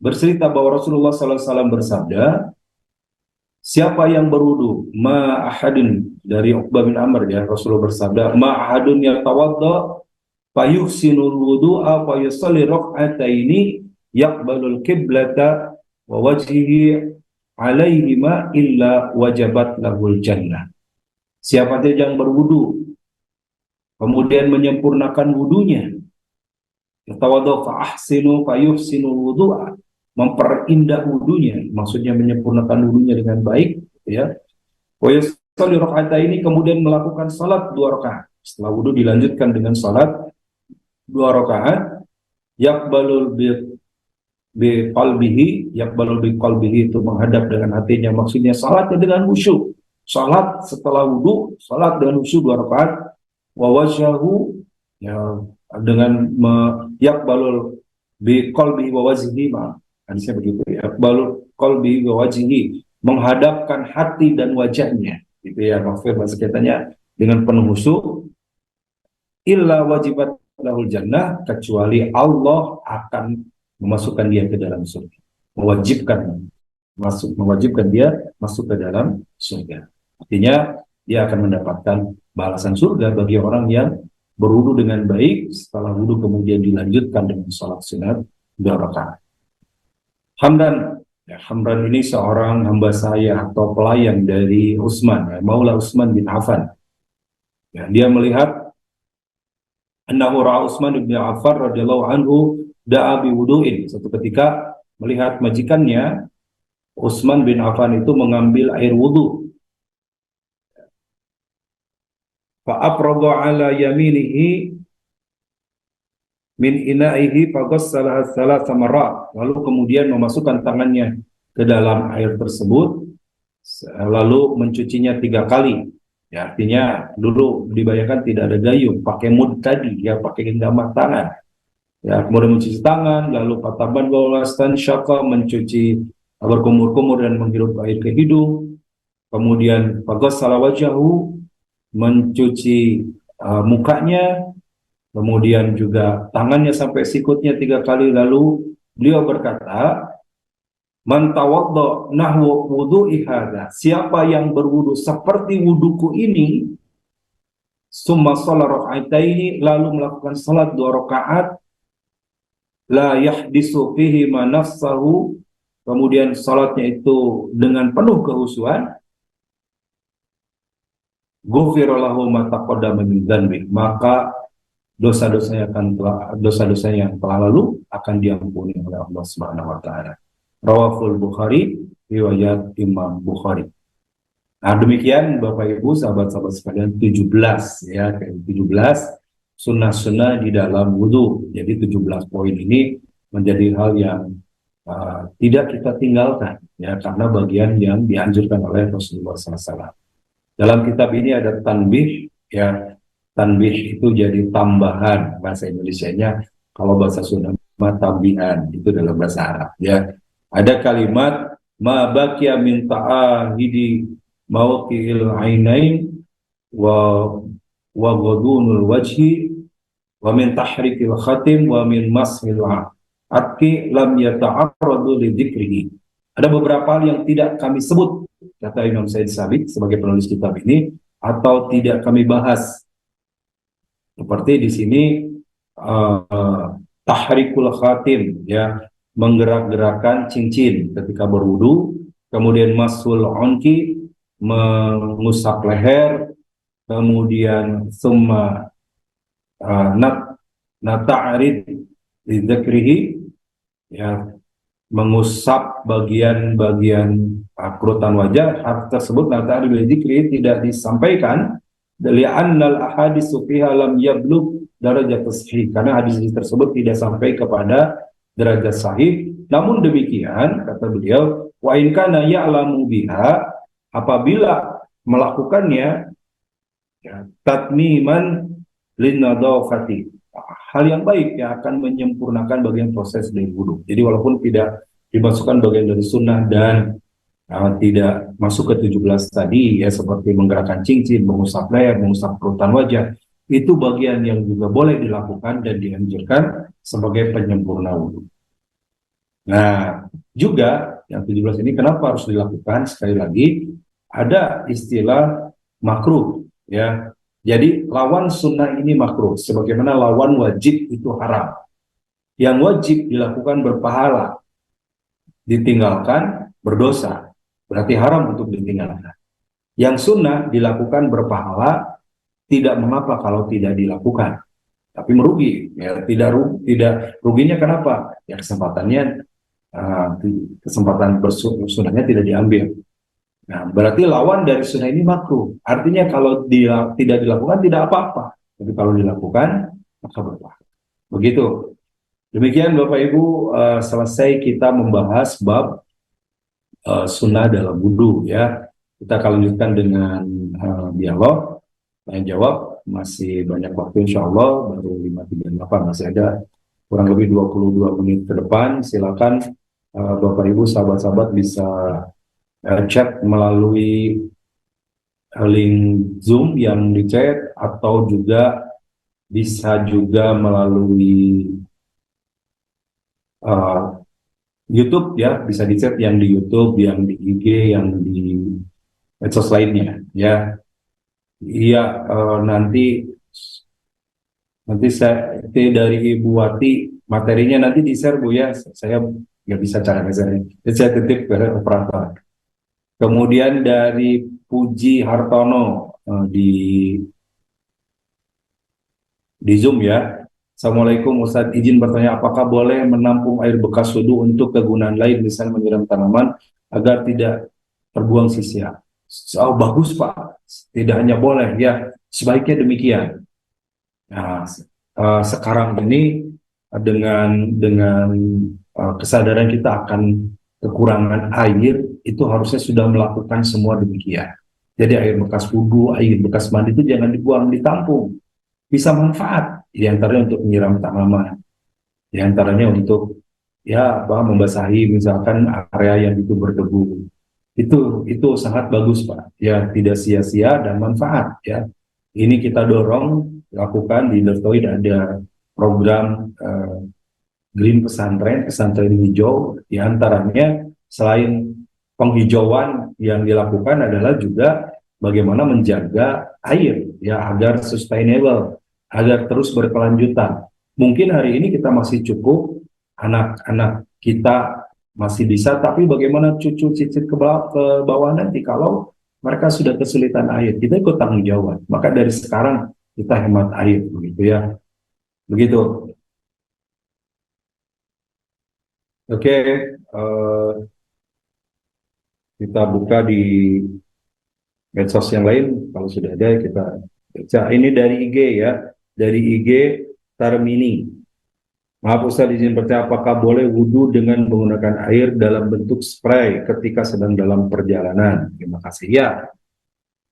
bercerita bahwa Rasulullah SAW bersabda, siapa yang berwudu, ma'ahadun, dari Uqbah bin Amr ya, Rasulullah bersabda, ma'ahadun yatawadda fayuhsinul wudu'a fa yusalli rak'ataini yaqbalul qiblata wa wajhihi alaihima illa wajabat lahul jannah. Siapa saja yang berwudu kemudian menyempurnakan wudunya, yatawadda fa ahsinu fa yuhsinul wudu'a, memperindah wudunya, maksudnya menyempurnakan wudunya dengan baik, ya. Wa yusalli rak'ataini, kemudian melakukan salat 2 rakaat. Setelah wudu dilanjutkan dengan salat 2 rakaat. Yaqbalul bi qalbihi, yaqbalul bi qalbihi itu menghadap dengan hatinya, maksudnya salatnya dengan khusyuk. Salat setelah wudu, salat dengan khusyuk 2 rakaat. Wa wajhahu, ya, dengan yaqbalul bi qalbihi wa wajhihi, hadisnya begitu ya, balu qalbi wa wajhihi, menghadapkan hati dan wajahnya, gitu ya, maksudnya bahasa kitanya dengan penuh khusyuk. Illa wajibat lahul jannah, kecuali Allah akan memasukkan dia ke dalam surga, mewajibkan dia masuk ke dalam surga. Artinya dia akan mendapatkan balasan surga bagi orang yang berwudu dengan baik, setelah wudu kemudian dilanjutkan dengan salat sunat 2 rakaat. Hamdan, ya, Hamdan ini seorang hamba saya atau pelayan dari Utsman, ya, Maula Utsman bin Affan. Ya, dia melihat annahu ra'a Utsman bin Affan radhiyallahu anhu da'a bi wudu'in. Suatu ketika melihat majikannya Utsman bin Affan itu mengambil air wudu. Fa afraga ala yaminihi min ina'ihi faghassalaha thalatha marrat, lalu kemudian memasukkan tangannya ke dalam air tersebut, lalu mencucinya 3 kali. Ya, artinya dulu dibayangkan tidak ada gayung, pakai mud tadi, ya, pakai genggaman tangan. Ya, kemudian mencuci tangan, lalu fataban walastan syaka, mencuci, berkumur-kumur dan menghirup air ke hidung. Kemudian faghassala wajhahu, mencuci mukanya, kemudian juga tangannya sampai sikutnya 3 kali. Lalu beliau berkata, man tawadda nahwa wudu'i hadza, siapa yang berwudu seperti wuduku ini, summa shalla rak'ataini, lalu melakukan salat 2 rakaat, la yahdisu fihi ma nafsahu, kemudian salatnya itu dengan penuh kehusuan, ghufira lahu ma taqaddama min dzanbi, maka dosa-dosa yang telah lalu akan diampuni oleh Allah Subhanahu wa taala. Rawahul Bukhari, riwayat Imam Bukhari. Nah, demikian Bapak Ibu, sahabat-sahabat sekalian, 17 ya, 17 sunnah-sunnah di dalam wudhu. Jadi 17 poin ini menjadi hal yang tidak kita tinggalkan ya, karena bagian yang dianjurkan oleh Rasulullah SAW. Dalam kitab ini ada tanbih ya, tanbih itu jadi tambahan, bahasa Indonesianya, kalau bahasa Sunda tambihan, itu dalam bahasa Arab ya. Ada kalimat ma baqiya min ta'ahidi mawqi'il ainain wa ghadunul wajhi wa min tahrikil khatim wa min mashil atki lam yata'arradu li dzikrihi. Ada beberapa hal yang tidak kami sebut, kata Imam Said Sabiq sebagai penulis kitab ini, atau tidak kami bahas. Seperti di sini tahrikul khatim ya, menggerak-gerakkan cincin ketika berwudu, kemudian masul onki, mengusap leher, kemudian summa nata'arid lidzakrihi ya, mengusap bagian-bagian kerutan wajah. Hal tersebut nata'arid lidzakrihi tidak disampaikan li'annal ahaditsu fiha lam yablugh darajat sahih, karena hadis tersebut tidak sampai kepada derajat sahih. Namun demikian, kata beliau, wa in kana ya'lamu biha, apabila melakukannya ya, tatmiman linnadafati, hal yang baik yang akan menyempurnakan bagian proses dari wudu. Jadi walaupun tidak dimasukkan bagian dari sunnah dan tidak masuk ke 17 tadi ya, seperti menggerakkan cincin, mengusap leher, mengusap kerutan wajah, itu bagian yang juga boleh dilakukan dan dianjurkan sebagai penyempurna wudu. Nah, juga yang 17 ini kenapa harus dilakukan? Sekali lagi, ada istilah makruh ya. Jadi lawan sunnah ini makruh, sebagaimana lawan wajib itu haram. Yang wajib dilakukan berpahala, ditinggalkan berdosa, berarti haram untuk ditinggalkan. Yang sunnah dilakukan berpahala, tidak mengapa kalau tidak dilakukan, tapi merugi ya. Tidak ruginya kenapa? Ya kesempatannya, kesempatan bersunnahnya tidak diambil. Nah, berarti lawan dari sunnah ini makruh. Artinya kalau tidak dilakukan tidak apa-apa, tapi kalau dilakukan maka berpahala. Begitu. Demikian Bapak Ibu, selesai kita membahas bab sunnah dalam wudu ya. Kita akan lanjutkan dengan dialog tanya jawab. Masih banyak waktu, insya Allah baru 5.38, masih ada kurang lebih 22 menit ke depan. Silakan Bapak Ibu, sahabat-sahabat bisa chat melalui link Zoom yang di chat, atau juga bisa juga melalui YouTube ya, bisa di chat yang di YouTube, yang di IG, yang di medsos lainnya ya. Iya, nanti saya dari Ibu Wati materinya nanti di share Bu ya. Saya nggak bisa cara nge-share, jadi saya titip ke operator. Kemudian dari Puji Hartono di Zoom ya. Assalamualaikum Ustadz, izin bertanya, apakah boleh menampung air bekas wudu untuk kegunaan lain, misalnya menyiram tanaman agar tidak terbuang sia-sia? Oh, bagus Pak, tidak hanya boleh ya, sebaiknya demikian. Nah, sekarang ini dengan kesadaran kita akan kekurangan air, itu harusnya sudah melakukan semua demikian. Jadi air bekas wudu, air bekas mandi itu jangan dibuang, ditampung. Bisa manfaat, di antaranya untuk menyiram tanaman, di antaranya untuk ya membasahi misalkan area yang itu berdebu. Itu sangat bagus Pak. Ya, tidak sia-sia dan manfaat ya. Ini kita dorong lakukan di Dertoid, ada program Green pesantren hijau. Di antaranya selain penghijauan yang dilakukan adalah juga bagaimana menjaga air ya agar sustainable, agar terus berkelanjutan. Mungkin hari ini kita masih cukup, anak-anak kita masih bisa, tapi bagaimana cucu cicit ke bawah nanti kalau mereka sudah kesulitan air, kita ikut tanggung jawab. Maka dari sekarang kita hemat air begitu ya. Begitu. Oke, kita buka di medsos yang lain. Kalau sudah ada kita baca. Ini dari IG ya, dari IG Tarmini. Maaf Ustaz, izin bertanya, apakah boleh wudhu dengan menggunakan air dalam bentuk spray ketika sedang dalam perjalanan? Terima kasih. Ya,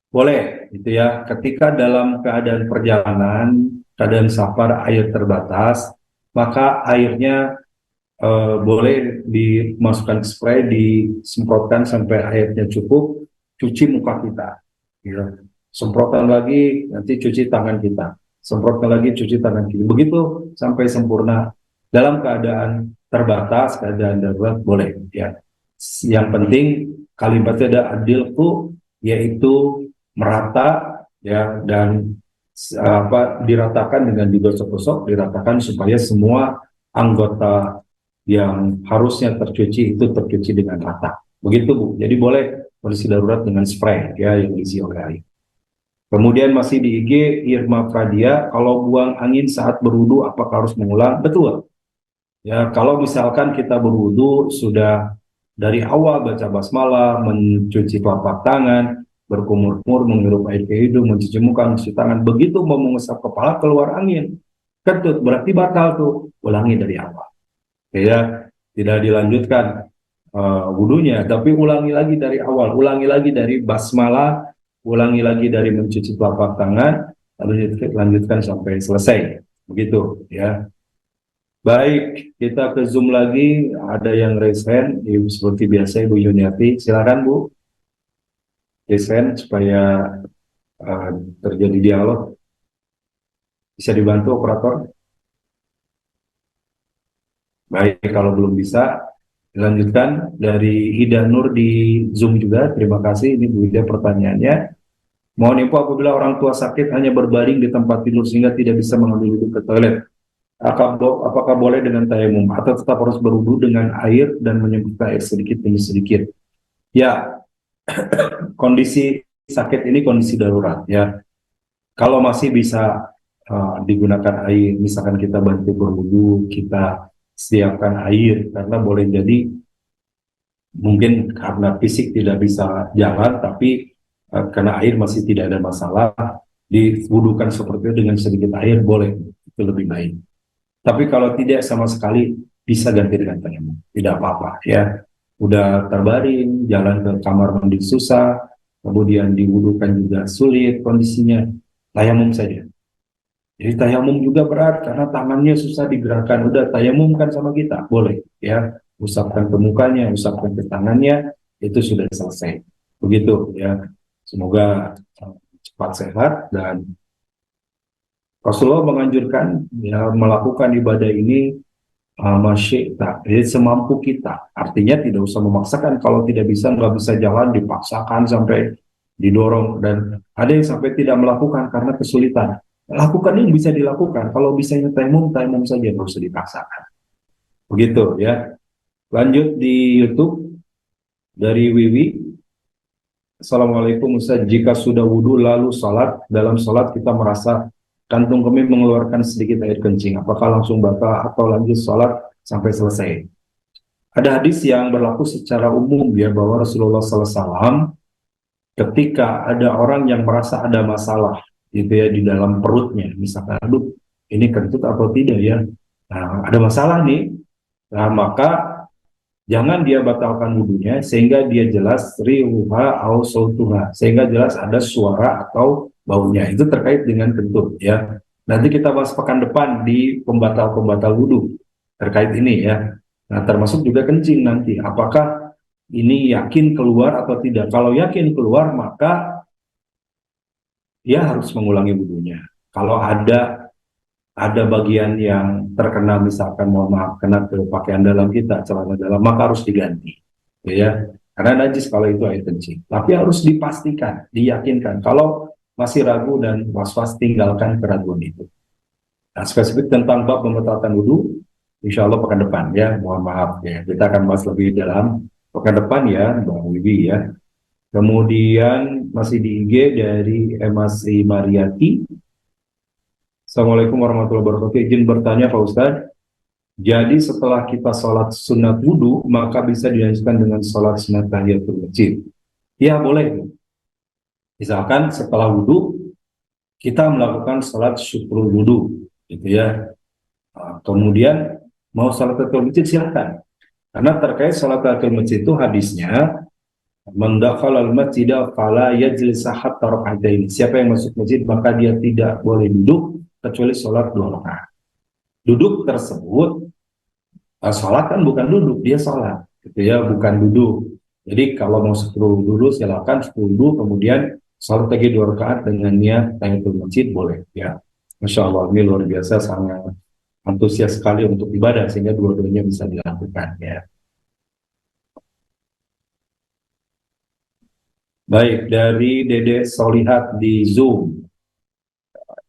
boleh, gitu ya. Ketika dalam keadaan perjalanan, keadaan safar, air terbatas, maka airnya boleh dimasukkan ke spray, disemprotkan sampai airnya cukup, cuci muka kita. Ya. Semprotkan lagi, nanti cuci tangan kita. Semprotkan lagi, cuci tangan kita. Begitu sampai sempurna. Dalam keadaan terbatas, keadaan darurat, boleh. Ya. Yang penting kalimatnya ada adilku, yaitu merata, ya, dan diratakan dengan digosok-gosok, diratakan supaya semua anggota yang harusnya tercuci itu tercuci dengan rata. Begitu Bu. Jadi boleh kondisi darurat dengan spray ya yang diisi oleh air. Kemudian masih di IG Irma Pradia, kalau buang angin saat berwudu apakah harus mengulang? Betul. Ya, kalau misalkan kita berwudu sudah dari awal baca basmalah, mencuci telapak tangan, berkumur-kumur, menghirup air ke hidung, mencuci muka, mencuci tangan, begitu mau mengusap kepala keluar angin, kentut, berarti batal tuh, ulangi dari awal. Ya, tidak dilanjutkan wudhunya, tapi ulangi lagi dari awal, ulangi lagi dari basmalah, ulangi lagi dari mencuci telapak tangan, lalu lanjutkan sampai selesai. Begitu ya. Baik, kita ke Zoom lagi. Ada yang raise hand, seperti biasa Ibu Yuniati. Silakan Bu, raise hand supaya uh, terjadi dialog. Bisa dibantu operator? Baik, kalau belum bisa, dilanjutkan dari Ida Nur di Zoom juga. Terima kasih, ini Bu Ida pertanyaannya. Mohon info apabila orang tua sakit hanya berbaring di tempat tidur sehingga tidak bisa mengambil wudhu ke toilet. Apakah boleh dengan tayamum atau tetap harus berwudhu dengan air dan menyemprotkan air sedikit demi sedikit? Ya, kondisi sakit ini kondisi darurat ya. Kalau masih bisa digunakan air, misalkan kita bantu berwudhu, kita siapkan air karena boleh jadi mungkin karena fisik tidak bisa jalan, tapi karena air masih tidak ada masalah, diwudukan seperti itu dengan sedikit air boleh, itu lebih baik. Tapi kalau tidak sama sekali bisa ganti dengan tayamum, tidak apa-apa ya. Udah terbaring, jalan ke kamar mandi susah, kemudian diwudukan juga sulit kondisinya, tayamum saja. Jadi tayamum juga berat karena tangannya susah digerakkan. Udah tayamum kan sama kita, boleh ya. Usapkan ke mukanya, usapkan ke tangannya, itu sudah selesai. Begitu ya. Semoga cepat sehat dan Rasulullah menganjurkan ya melakukan ibadah ini masyi'ta, jadi semampu kita. Artinya tidak usah memaksakan. Kalau tidak bisa, nggak bisa jalan, dipaksakan sampai didorong. Dan ada yang sampai tidak melakukan karena kesulitan. Lakukan yang bisa dilakukan. Kalau bisanya tayamum, tayamum saja, nggak usah dipaksakan. Begitu ya. Lanjut di YouTube dari Wiwi. Assalamualaikum Ustaz. Jika sudah wudhu lalu salat, dalam salat kita merasa kantung kemih mengeluarkan sedikit air kencing. Apakah langsung batal atau lanjut salat sampai selesai? Ada hadis yang berlaku secara umum ya bahwa Rasulullah SAW ketika ada orang yang merasa ada masalah gitu ya di dalam perutnya, misalkan aduh ini kentut atau tidak ya, nah, ada masalah nih, nah maka jangan dia batalkan wudhunya sehingga dia jelas riuha au sautuha, sehingga jelas ada suara atau baunya. Itu terkait dengan kentut ya. Nanti kita bahas pekan depan di pembatal-pembatal wudhu terkait ini ya. Nah, termasuk juga kencing nanti. Apakah ini yakin keluar atau tidak? Kalau yakin keluar, maka dia harus mengulangi wudhunya. Kalau ada bagian yang terkena, misalkan mohon maaf kena ke pakaian dalam kita, celana dalam, maka harus diganti ya, karena najis kalau itu air kencing. Tapi harus dipastikan, diyakinkan. Kalau masih ragu dan was-was, tinggalkan keraguan itu. Nah, spesifik tentang bab membatalkan wudhu, insya Allah pekan depan ya, mohon maaf ya, kita akan bahas lebih dalam pekan depan ya Mbak Wiwi ya. Kemudian masih di IG dari Emasri Mariati. Assalamualaikum warahmatullahi wabarakatuh. Izin bertanya Pak Ustadz. Jadi setelah kita sholat sunat wudhu, maka bisa dilanjutkan dengan sholat sunat tahiyatul masjid. Ya boleh. Misalkan setelah wudhu, kita melakukan sholat syukur wudhu, gitu ya. Kemudian mau sholat tahiyatul masjid silahkan. Karena terkait sholat tahiyatul masjid itu hadisnya, man dakhalal masjida fala yajlis hatta raka'atain. Siapa yang masuk masjid maka dia tidak boleh duduk kecuali sholat 2 rakaat. Duduk tersebut, sholat kan bukan duduk, dia sholat, gitu ya, bukan duduk. Jadi kalau mau 10 dulu silakan 10, kemudian sholat lagi 2 rakaat dengan niat tahiyatul masjid boleh ya. Masya Allah, ini luar biasa, sangat antusias sekali untuk ibadah sehingga dua-duanya bisa dilakukan ya. Baik, dari Dede Solihat di Zoom,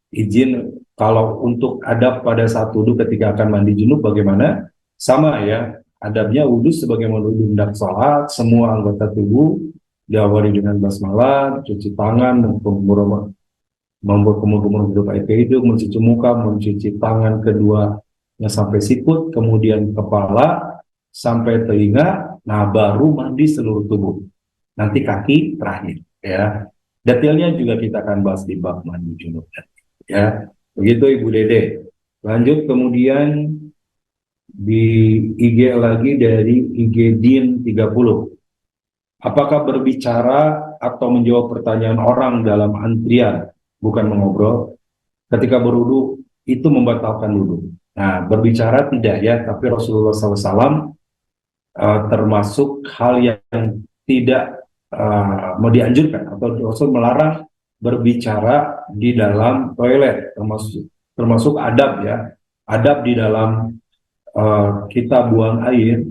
izin kalau untuk adab pada saat wudhu ketika akan mandi junub bagaimana? Sama ya, adabnya wudhu sebagaimana wudhu hendak sholat, semua anggota tubuh diawali dengan basmalah, cuci tangan, membuat kumur-kumur hidup air ke hidung, mencuci muka, mencuci tangan keduanya sampai sikut, kemudian kepala sampai telinga, nah baru mandi seluruh tubuh. Nanti kaki terakhir ya. Detailnya juga kita akan bahas di bab mandi junub ya. Begitu Ibu Dede. Lanjut kemudian di IG lagi dari IG Din 30. Apakah berbicara atau menjawab pertanyaan orang dalam antrian, bukan mengobrol, ketika berwudu itu membatalkan wudu? Nah, berbicara tidak ya, tapi Rasulullah SAW termasuk hal yang tidak mau dianjurkan, atau Rasul melarang berbicara di dalam toilet, termasuk adab ya, adab di dalam kita buang air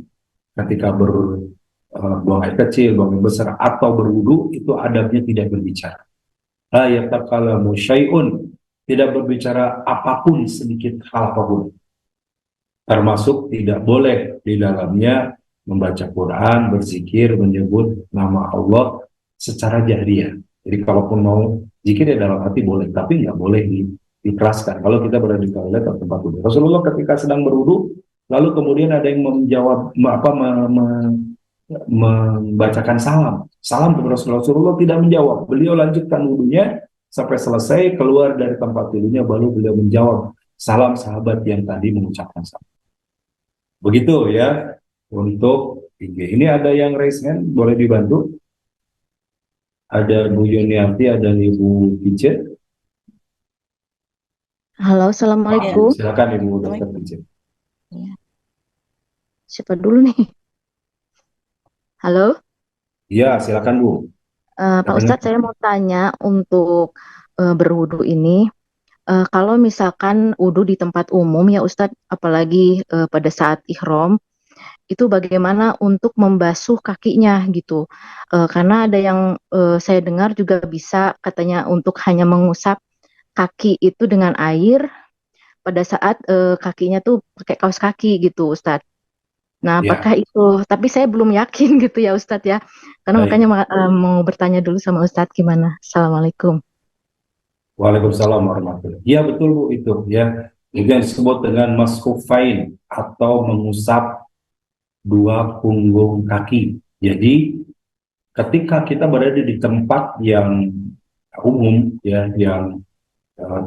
ketika buang air kecil, buang air besar, atau berwudu, itu adabnya tidak berbicara. La yatakalamu syai'un, tidak berbicara apapun, sedikit hal apapun. Termasuk tidak boleh di dalamnya membaca Quran, berzikir, menyebut nama Allah secara jahriyah. Jadi kalaupun mau zikir ya dalam hati boleh, tapi nggak boleh dikeraskan. Kalau kita berada di toilet atau tempat wudhu. Rasulullah ketika sedang berwudhu, lalu kemudian ada yang menjawab membacakan salam kepada Rasulullah, tidak menjawab. Beliau lanjutkan wudhunya sampai selesai, keluar dari tempat wudhunya, baru beliau menjawab salam sahabat yang tadi mengucapkan salam. Begitu ya untuk IG. Ini ada yang raise hand, boleh dibantu? Ada Bu Yuniarti, ada Ibu Pice. Halo, Assalamualaikum. Silakan Ibu Dokter Pice. Ya. Siapa dulu nih? Halo? Iya, silakan Bu. Pak Ustadz, saya mau tanya untuk berwudu ini. Kalau misalkan wudu di tempat umum ya Ustadz, apalagi pada saat ihram, itu bagaimana untuk membasuh kakinya gitu? Karena ada yang saya dengar juga bisa katanya untuk hanya mengusap kaki itu dengan air pada saat kakinya tuh pakai kaos kaki gitu Ustadz. Nah, Ya, apakah itu? Tapi saya belum yakin gitu ya Ustadz ya. Karena baik. makanya mau bertanya dulu sama Ustadz gimana. Assalamualaikum. Waalaikumsalam warahmatullahi. Ya betul Bu, itu ya. Itu yang disebut dengan maskufain atau mengusap dua punggung kaki. Jadi ketika kita berada di tempat yang umum ya, yang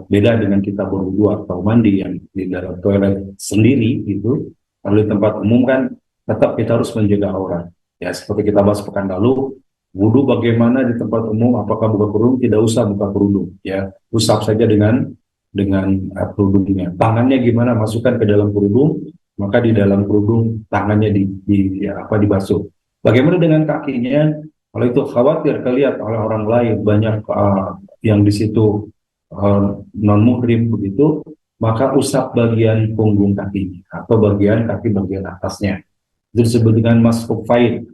beda dengan kita berwudu atau mandi yang di dalam toilet sendiri gitu, kalau di tempat umum kan tetap kita harus menjaga aurat. Ya seperti kita bahas pekan lalu, wudu bagaimana di tempat umum, apakah buka kerudung? Tidak usah buka kerudung, ya usap saja dengan kerudungnya. Tangannya gimana? Masukkan ke dalam kerudung, maka di dalam kerudung tangannya dibasuh. Bagaimana dengan kakinya? Kalau itu khawatir kelihatan oleh orang lain, banyak yang di situ non muhrim begitu, maka usap bagian punggung kaki atau bagian kaki bagian atasnya. Itu disebut dengan maskufain.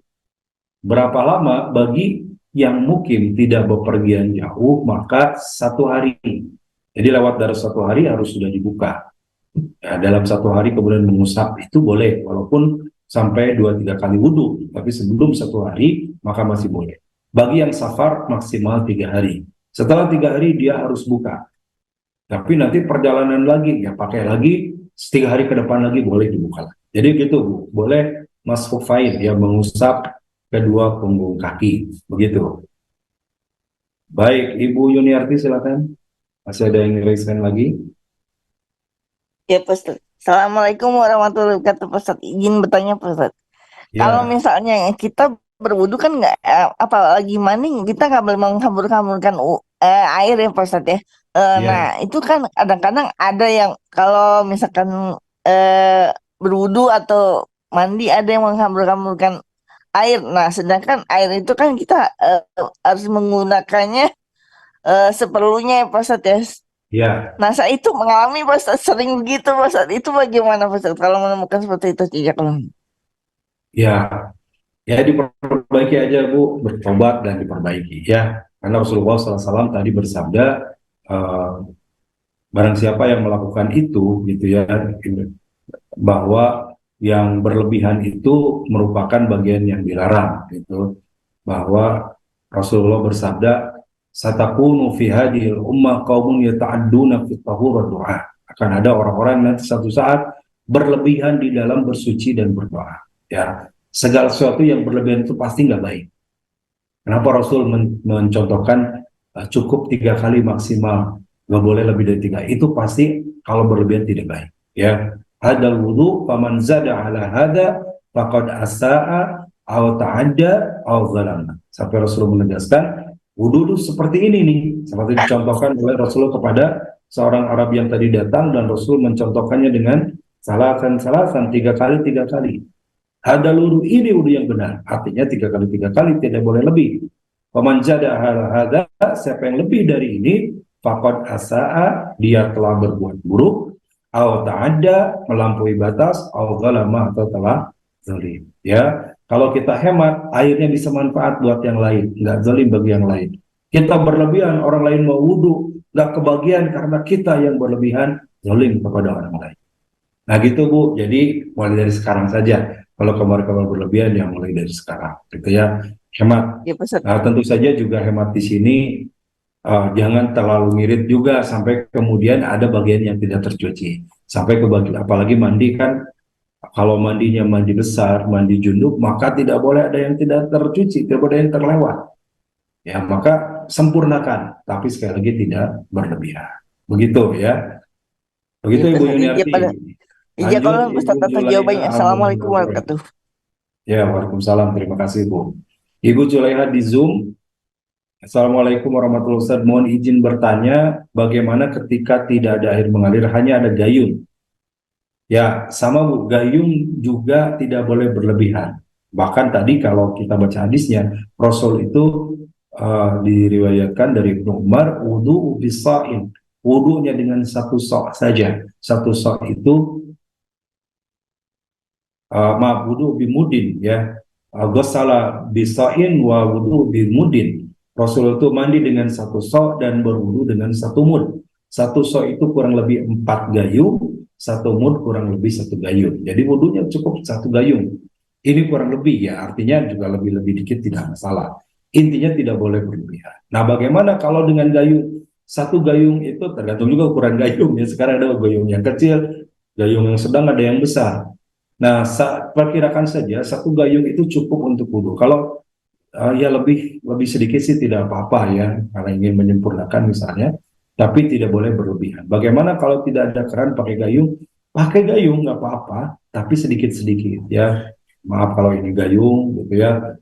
Berapa lama? Bagi yang mungkin tidak bepergian jauh, maka 1 hari. Jadi lewat dari 1 hari harus sudah dibuka. Ya, dalam 1 hari kemudian mengusap itu boleh, walaupun sampai 2-3 kali wudhu, tapi sebelum 1 hari maka masih boleh. Bagi yang safar maksimal 3 hari. Setelah 3 hari dia harus buka. Tapi nanti perjalanan lagi, ya pakai lagi, 3 hari ke depan lagi boleh dibuka lagi. Jadi gitu Bu, boleh Mas Hufaid ya mengusap kedua punggung kaki, begitu. Baik, Ibu Yuniarti silakan. Masih ada yang raise hand lagi? Ya, Pak Ustadz. Assalamualaikum warahmatullahi wabarakatuh, Pak Ustadz. Izin bertanya, Pak Ustadz. Kalau Ya, misalnya kita berwudu kan nggak, apalagi mandi, kita nggak boleh menghambur-hamburkan air ya, Pak Ustadz ya. Nah, ya, itu kan kadang-kadang ada yang kalau misalkan eh, berwudu atau mandi ada yang menghambur-hamburkan air. Nah, sedangkan air itu kan kita harus menggunakannya seperlunya ya, Pak Ustadz ya. ya, Nah, saya itu mengalami pas sering begitu pas saat itu bagaimana Pak Ustadz kalau menemukan seperti itu tidak kalau ya, ya diperbaiki aja Bu, bertobat dan diperbaiki ya. Karena Rasulullah SAW tadi bersabda, eh, barang siapa yang melakukan itu, gitu ya, bahwa yang berlebihan itu merupakan bagian yang dilarang, gitu. Bahwa Rasulullah bersabda, satakunu fi hadhil ummah qaumun yata'adduna fi tahur wa du'a. Akan ada orang-orang nanti satu saat berlebihan di dalam bersuci dan berdoa. Ya, segala sesuatu yang berlebihan itu pasti nggak baik. Kenapa Rasul mencontohkan cukup 3 kali maksimal, nggak boleh lebih dari 3. Itu pasti kalau berlebihan tidak baik. Ya, hadal wudu faman zada ala hada faqad asaa aw ta'adda aw zalama. Sampai Rasul menegaskan wudu itu seperti ini nih, seperti dicontohkan oleh Rasul kepada seorang Arab yang tadi datang, dan Rasul mencontohkannya dengan salasan 3 kali 3 kali. Ada luru ini wudhu yang benar, artinya 3 kali 3 kali, tidak boleh lebih. Paman jada hada, siapa yang lebih dari ini, fakad asaa, dia telah berbuat buruk, atau ta'adda, melampaui batas, atau ghalama, atau telah zalim. Ya, kalau kita hemat, airnya bisa manfaat buat yang lain, nggak zalim bagi yang lain. Kita berlebihan, orang lain mau wudhu, nggak kebagian karena kita yang berlebihan, zalim kepada orang lain. Nah gitu Bu, jadi mulai dari sekarang saja. Kalau kamar-kamar berlebihan ya mulai dari sekarang, gitu ya. Hemat. ya Pak Ustadz. Nah tentu saja juga hemat di sini, jangan terlalu ngirit juga sampai kemudian ada bagian yang tidak tercuci. Sampai ke bagian, apalagi mandi kan, kalau mandinya mandi besar, mandi junub, maka tidak boleh ada yang tidak tercuci, tidak boleh yang terlewat. Ya, maka sempurnakan, tapi sekali lagi tidak berlebihan. Begitu ya. Ya Begitu Pak Ibu Ustadz. Ya Yuniarti. pada iya Lanjut kalau Ibu Ustadz atas Julaiha jawabannya. Assalamualaikum Al-Munawarah. warahmatullahi wabarakatuh. Ya, waalaikumsalam. Terima kasih, Bu. Ibu Julaiha di Zoom. Assalamualaikum warahmatullahi wabarakatuh. Mohon izin bertanya, bagaimana ketika tidak ada air mengalir, hanya ada gayung? Ya, sama Bu, gayung juga tidak boleh berlebihan. Bahkan tadi kalau kita baca hadisnya, Rasul itu diriwayatkan dari Ibnu Umar, wudu bisa'in. Wudunya dengan satu sok saja. Satu sok itu maaf, wudu bimudin ya. Ghasala bisain wa wudu bimudin. Rasul itu mandi dengan satu sok dan berwudu dengan satu mud. Satu sok itu kurang lebih 4 gayung, satu mud kurang lebih 1 gayung. Jadi wudunya cukup 1 gayung. Ini kurang lebih ya, artinya juga lebih-lebih dikit tidak masalah. Intinya tidak boleh berlebihan. Nah, bagaimana kalau dengan gayung? 1 gayung itu tergantung juga ukuran gayung ya. Sekarang ada gayung yang kecil, gayung yang sedang, ada yang besar. Nah, perkirakan saja 1 gayung itu cukup untuk wudhu. Kalau ya lebih lebih sedikit sih tidak apa-apa ya, kalau ingin menyempurnakan misalnya, tapi tidak boleh berlebihan. Bagaimana kalau tidak ada keran pakai gayung? Pakai gayung nggak apa-apa, tapi sedikit-sedikit ya. Maaf kalau ini gayung gitu ya,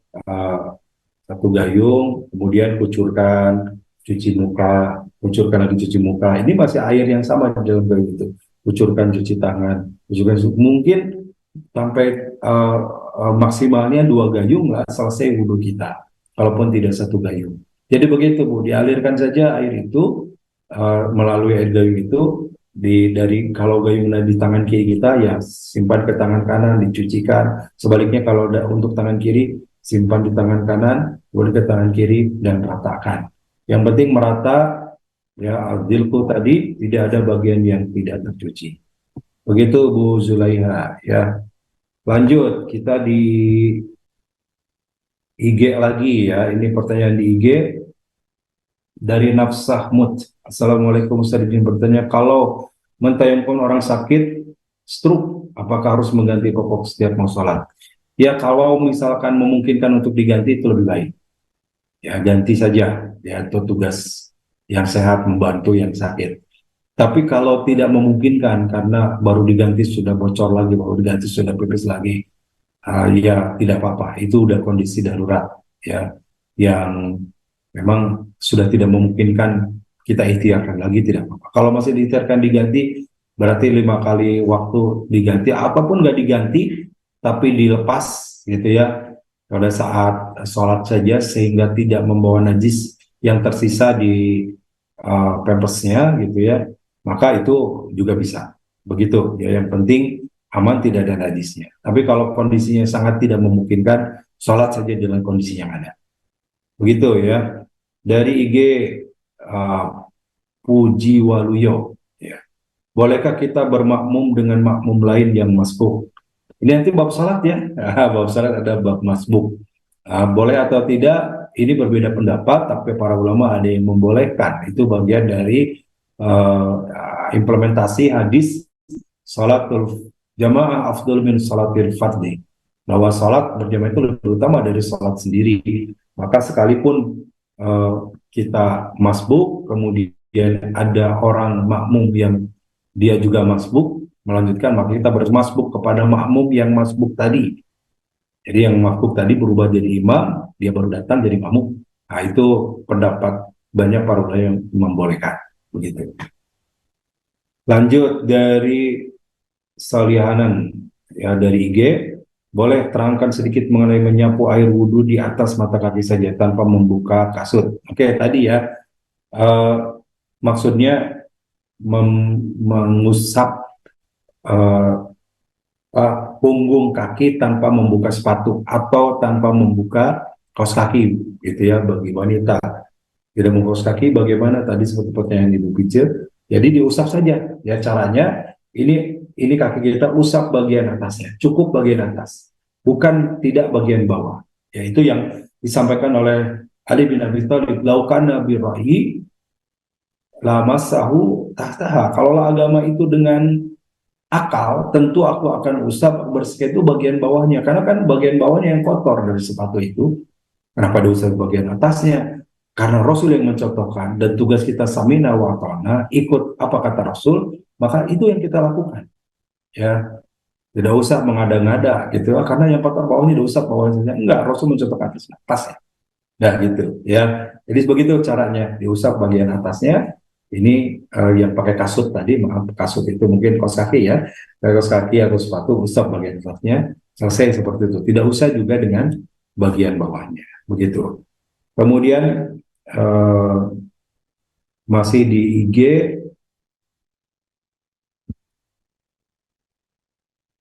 1 gayung, kemudian kucurkan, cuci muka, kucurkan lagi cuci muka. Ini masih air yang sama di dalam gayung itu. Kucurkan, cuci tangan, kucurkan, mungkin sampai maksimalnya 2 gayung lah selesai wudhu kita, kalaupun tidak 1 gayung. Jadi begitu Bu, dialirkan saja air itu melalui air gayung itu dari kalau gayungnya di tangan kiri kita ya simpan ke tangan kanan, dicucikan. Sebaliknya kalau untuk tangan kiri simpan di tangan kanan, kemudian ke tangan kiri dan ratakan. Yang penting merata ya, adilku tadi tidak ada bagian yang tidak tercuci. Begitu Bu Zulaiha ya. Lanjut, kita di IG lagi ya. Ini pertanyaan di IG. dari Nafsah Mut. Assalamualaikum, Ustaz izin bertanya, kalau mentayamkan orang sakit stroke, apakah harus mengganti popok setiap mau sholat? Ya, kalau misalkan memungkinkan untuk diganti itu lebih baik. Ya, ganti saja. Ya, itu tugas yang sehat membantu yang sakit. Tapi kalau tidak memungkinkan karena baru diganti sudah bocor lagi, baru diganti sudah pipis lagi, ya tidak apa-apa. Itu udah kondisi darurat, ya, yang memang sudah tidak memungkinkan kita ikhtiarkan lagi, tidak apa-apa. Kalau masih diikhtiarkan diganti, berarti 5 kali waktu diganti, apapun nggak diganti, tapi dilepas gitu ya pada saat sholat saja sehingga tidak membawa najis yang tersisa di pampersnya gitu ya, maka itu juga bisa. Begitu ya, yang penting aman, tidak ada najisnya. Tapi kalau kondisinya sangat tidak memungkinkan, sholat saja dengan kondisi yang ada. Begitu ya. Dari IG uh, Puji Waluyo, ya. Bolehkah kita bermakmum dengan makmum lain yang masbuk? Ini nanti bab salat ya. Bab salat ada bab masbuk. Boleh atau tidak, ini berbeda pendapat, tapi para ulama ada yang membolehkan. Itu bagian dari implementasi hadis salatul jamaah afdal min salatil fardhi. Bahwa salat berjamaah itu lebih utama dari salat sendiri. Maka sekalipun kita masbuk, kemudian ada orang makmum yang dia juga masbuk, melanjutkan, maka kita bermasbuk kepada makmum yang masbuk tadi. Jadi yang masbuk tadi berubah jadi imam, dia baru datang jadi makmum. Nah, itu pendapat banyak para ulama yang membolehkan. Begitu. Lanjut dari Salihanan, ya, dari IG, boleh terangkan sedikit mengenai menyapu air wudhu di atas mata kaki saja tanpa membuka kasut. Oke, tadi ya, maksudnya mengusap punggung kaki tanpa membuka sepatu atau tanpa membuka kaos kaki, gitu ya, bagi wanita. Tidak membuka kaos kaki bagaimana tadi seperti pertanyaan Ibu Pice. Jadi diusap saja, ya, caranya ini kaki kita usap bagian atasnya, cukup bagian atas, bukan tidak bagian bawah. Ya, itu yang disampaikan oleh Ali bin Abi Thalib, laukana birahi lamasahu tahtaha. Kalau agama itu dengan akal, tentu aku akan usap bersih itu bagian bawahnya, karena kan bagian bawahnya yang kotor dari sepatu itu. Kenapa diusap bagian atasnya? Karena Rasul yang mencontohkan, dan tugas kita samina wa ta'na, ikut apa kata Rasul, maka itu yang kita lakukan. Ya, tidak usah mengada-ngada gitu, karena yang kotor bawahnya diusap bawahnya. Enggak, Rasul mencontohkan atasnya. Nah gitu ya. Jadi begitu caranya, diusap bagian atasnya. Ini yang pakai kasut tadi, maaf, kasut itu mungkin kaos kaki ya, kaos kaki atau sepatu, usap bagian atasnya, selesai seperti itu. Tidak usah juga dengan bagian bawahnya, begitu. Kemudian masih di IG,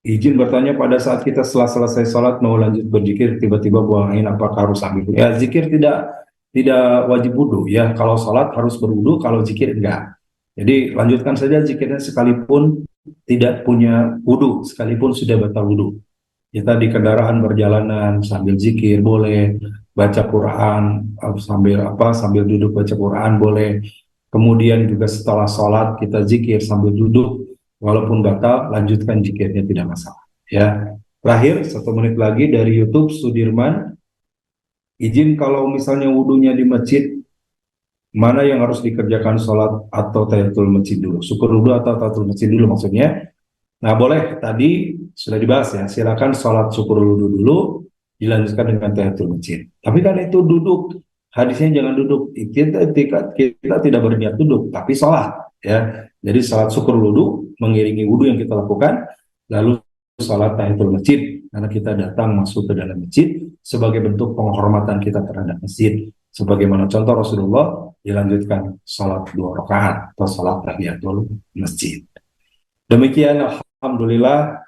izin bertanya, pada saat kita setelah selesai sholat mau lanjut berzikir, tiba-tiba buang angin, apakah harus ambil? Ya, zikir tidak wajib wudhu ya. Kalau sholat harus berwudhu, kalau zikir enggak. Jadi lanjutkan saja zikirnya sekalipun tidak punya wudhu, sekalipun sudah batal wudhu. Kita di kendaraan perjalanan sambil zikir boleh, baca Quran sambil duduk baca Quran boleh. Kemudian juga setelah sholat kita zikir sambil duduk, walaupun batal, lanjutkan zikirnya, tidak masalah. Ya. Terakhir 1 menit lagi dari YouTube Sudirman, izin kalau misalnya wudhunya di masjid, mana yang harus dikerjakan sholat atau tahiyatul masjid dulu? Syukur wudhu atau tahiyatul masjid dulu maksudnya? Nah, boleh, tadi sudah dibahas ya, silakan sholat syukur wudhu dulu, dilanjutkan dengan tahiyatul masjid. Tapi kan itu duduk, hadisnya jangan duduk. Kita tidak berniat duduk, tapi sholat ya. Jadi sholat syukur wudhu mengiringi wudhu yang kita lakukan, lalu sholat tahiyatul masjid karena kita datang masuk ke dalam masjid sebagai bentuk penghormatan kita terhadap masjid. Sebagaimana contoh Rasulullah, dilanjutkan sholat 2 rakaat atau sholat tahiyatul masjid. Demikian, alhamdulillah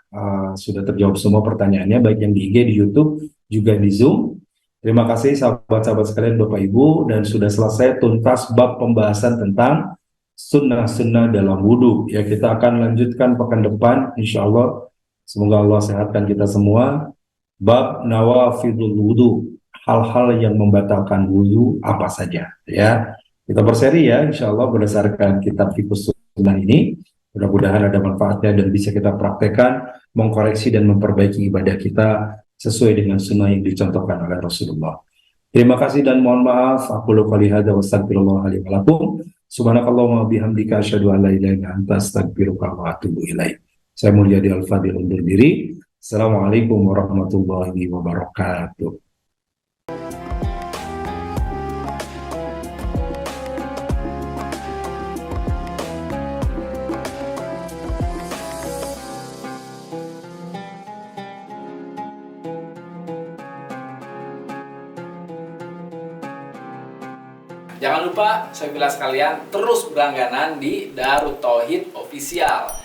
sudah terjawab semua pertanyaannya, baik yang di IG, di YouTube, juga di Zoom. Terima kasih sahabat-sahabat sekalian, Bapak Ibu, dan sudah selesai tuntas bab pembahasan tentang sunnah-sunnah dalam wudhu. Ya, kita akan lanjutkan pekan depan, insya Allah. Semoga Allah sehatkan kita semua. Bab nawafidul wudhu, hal-hal yang membatalkan wudhu apa saja. Ya, Kita berseri ya, insya Allah berdasarkan kitab Fiqhus Sunnah ini. Mudah-mudahan ada manfaatnya dan bisa kita praktekkan, mengkoreksi dan memperbaiki ibadah kita sesuai dengan sunnah yang dicontohkan oleh Rasulullah. Terima kasih dan mohon maaf. Aku lupa lihat wa astagfirullah li wa lakum. Subhanakallahumma bihamdika asyhadu an la ilaha illa anta astaghfiruka wa atubu ilaik. Saya Mulyadi Al-Fadil undur diri. Assalamualaikum warahmatullahi wabarakatuh. Jangan lupa, saya bilang sekalian, terus berlangganan di Darut Tauhid Official.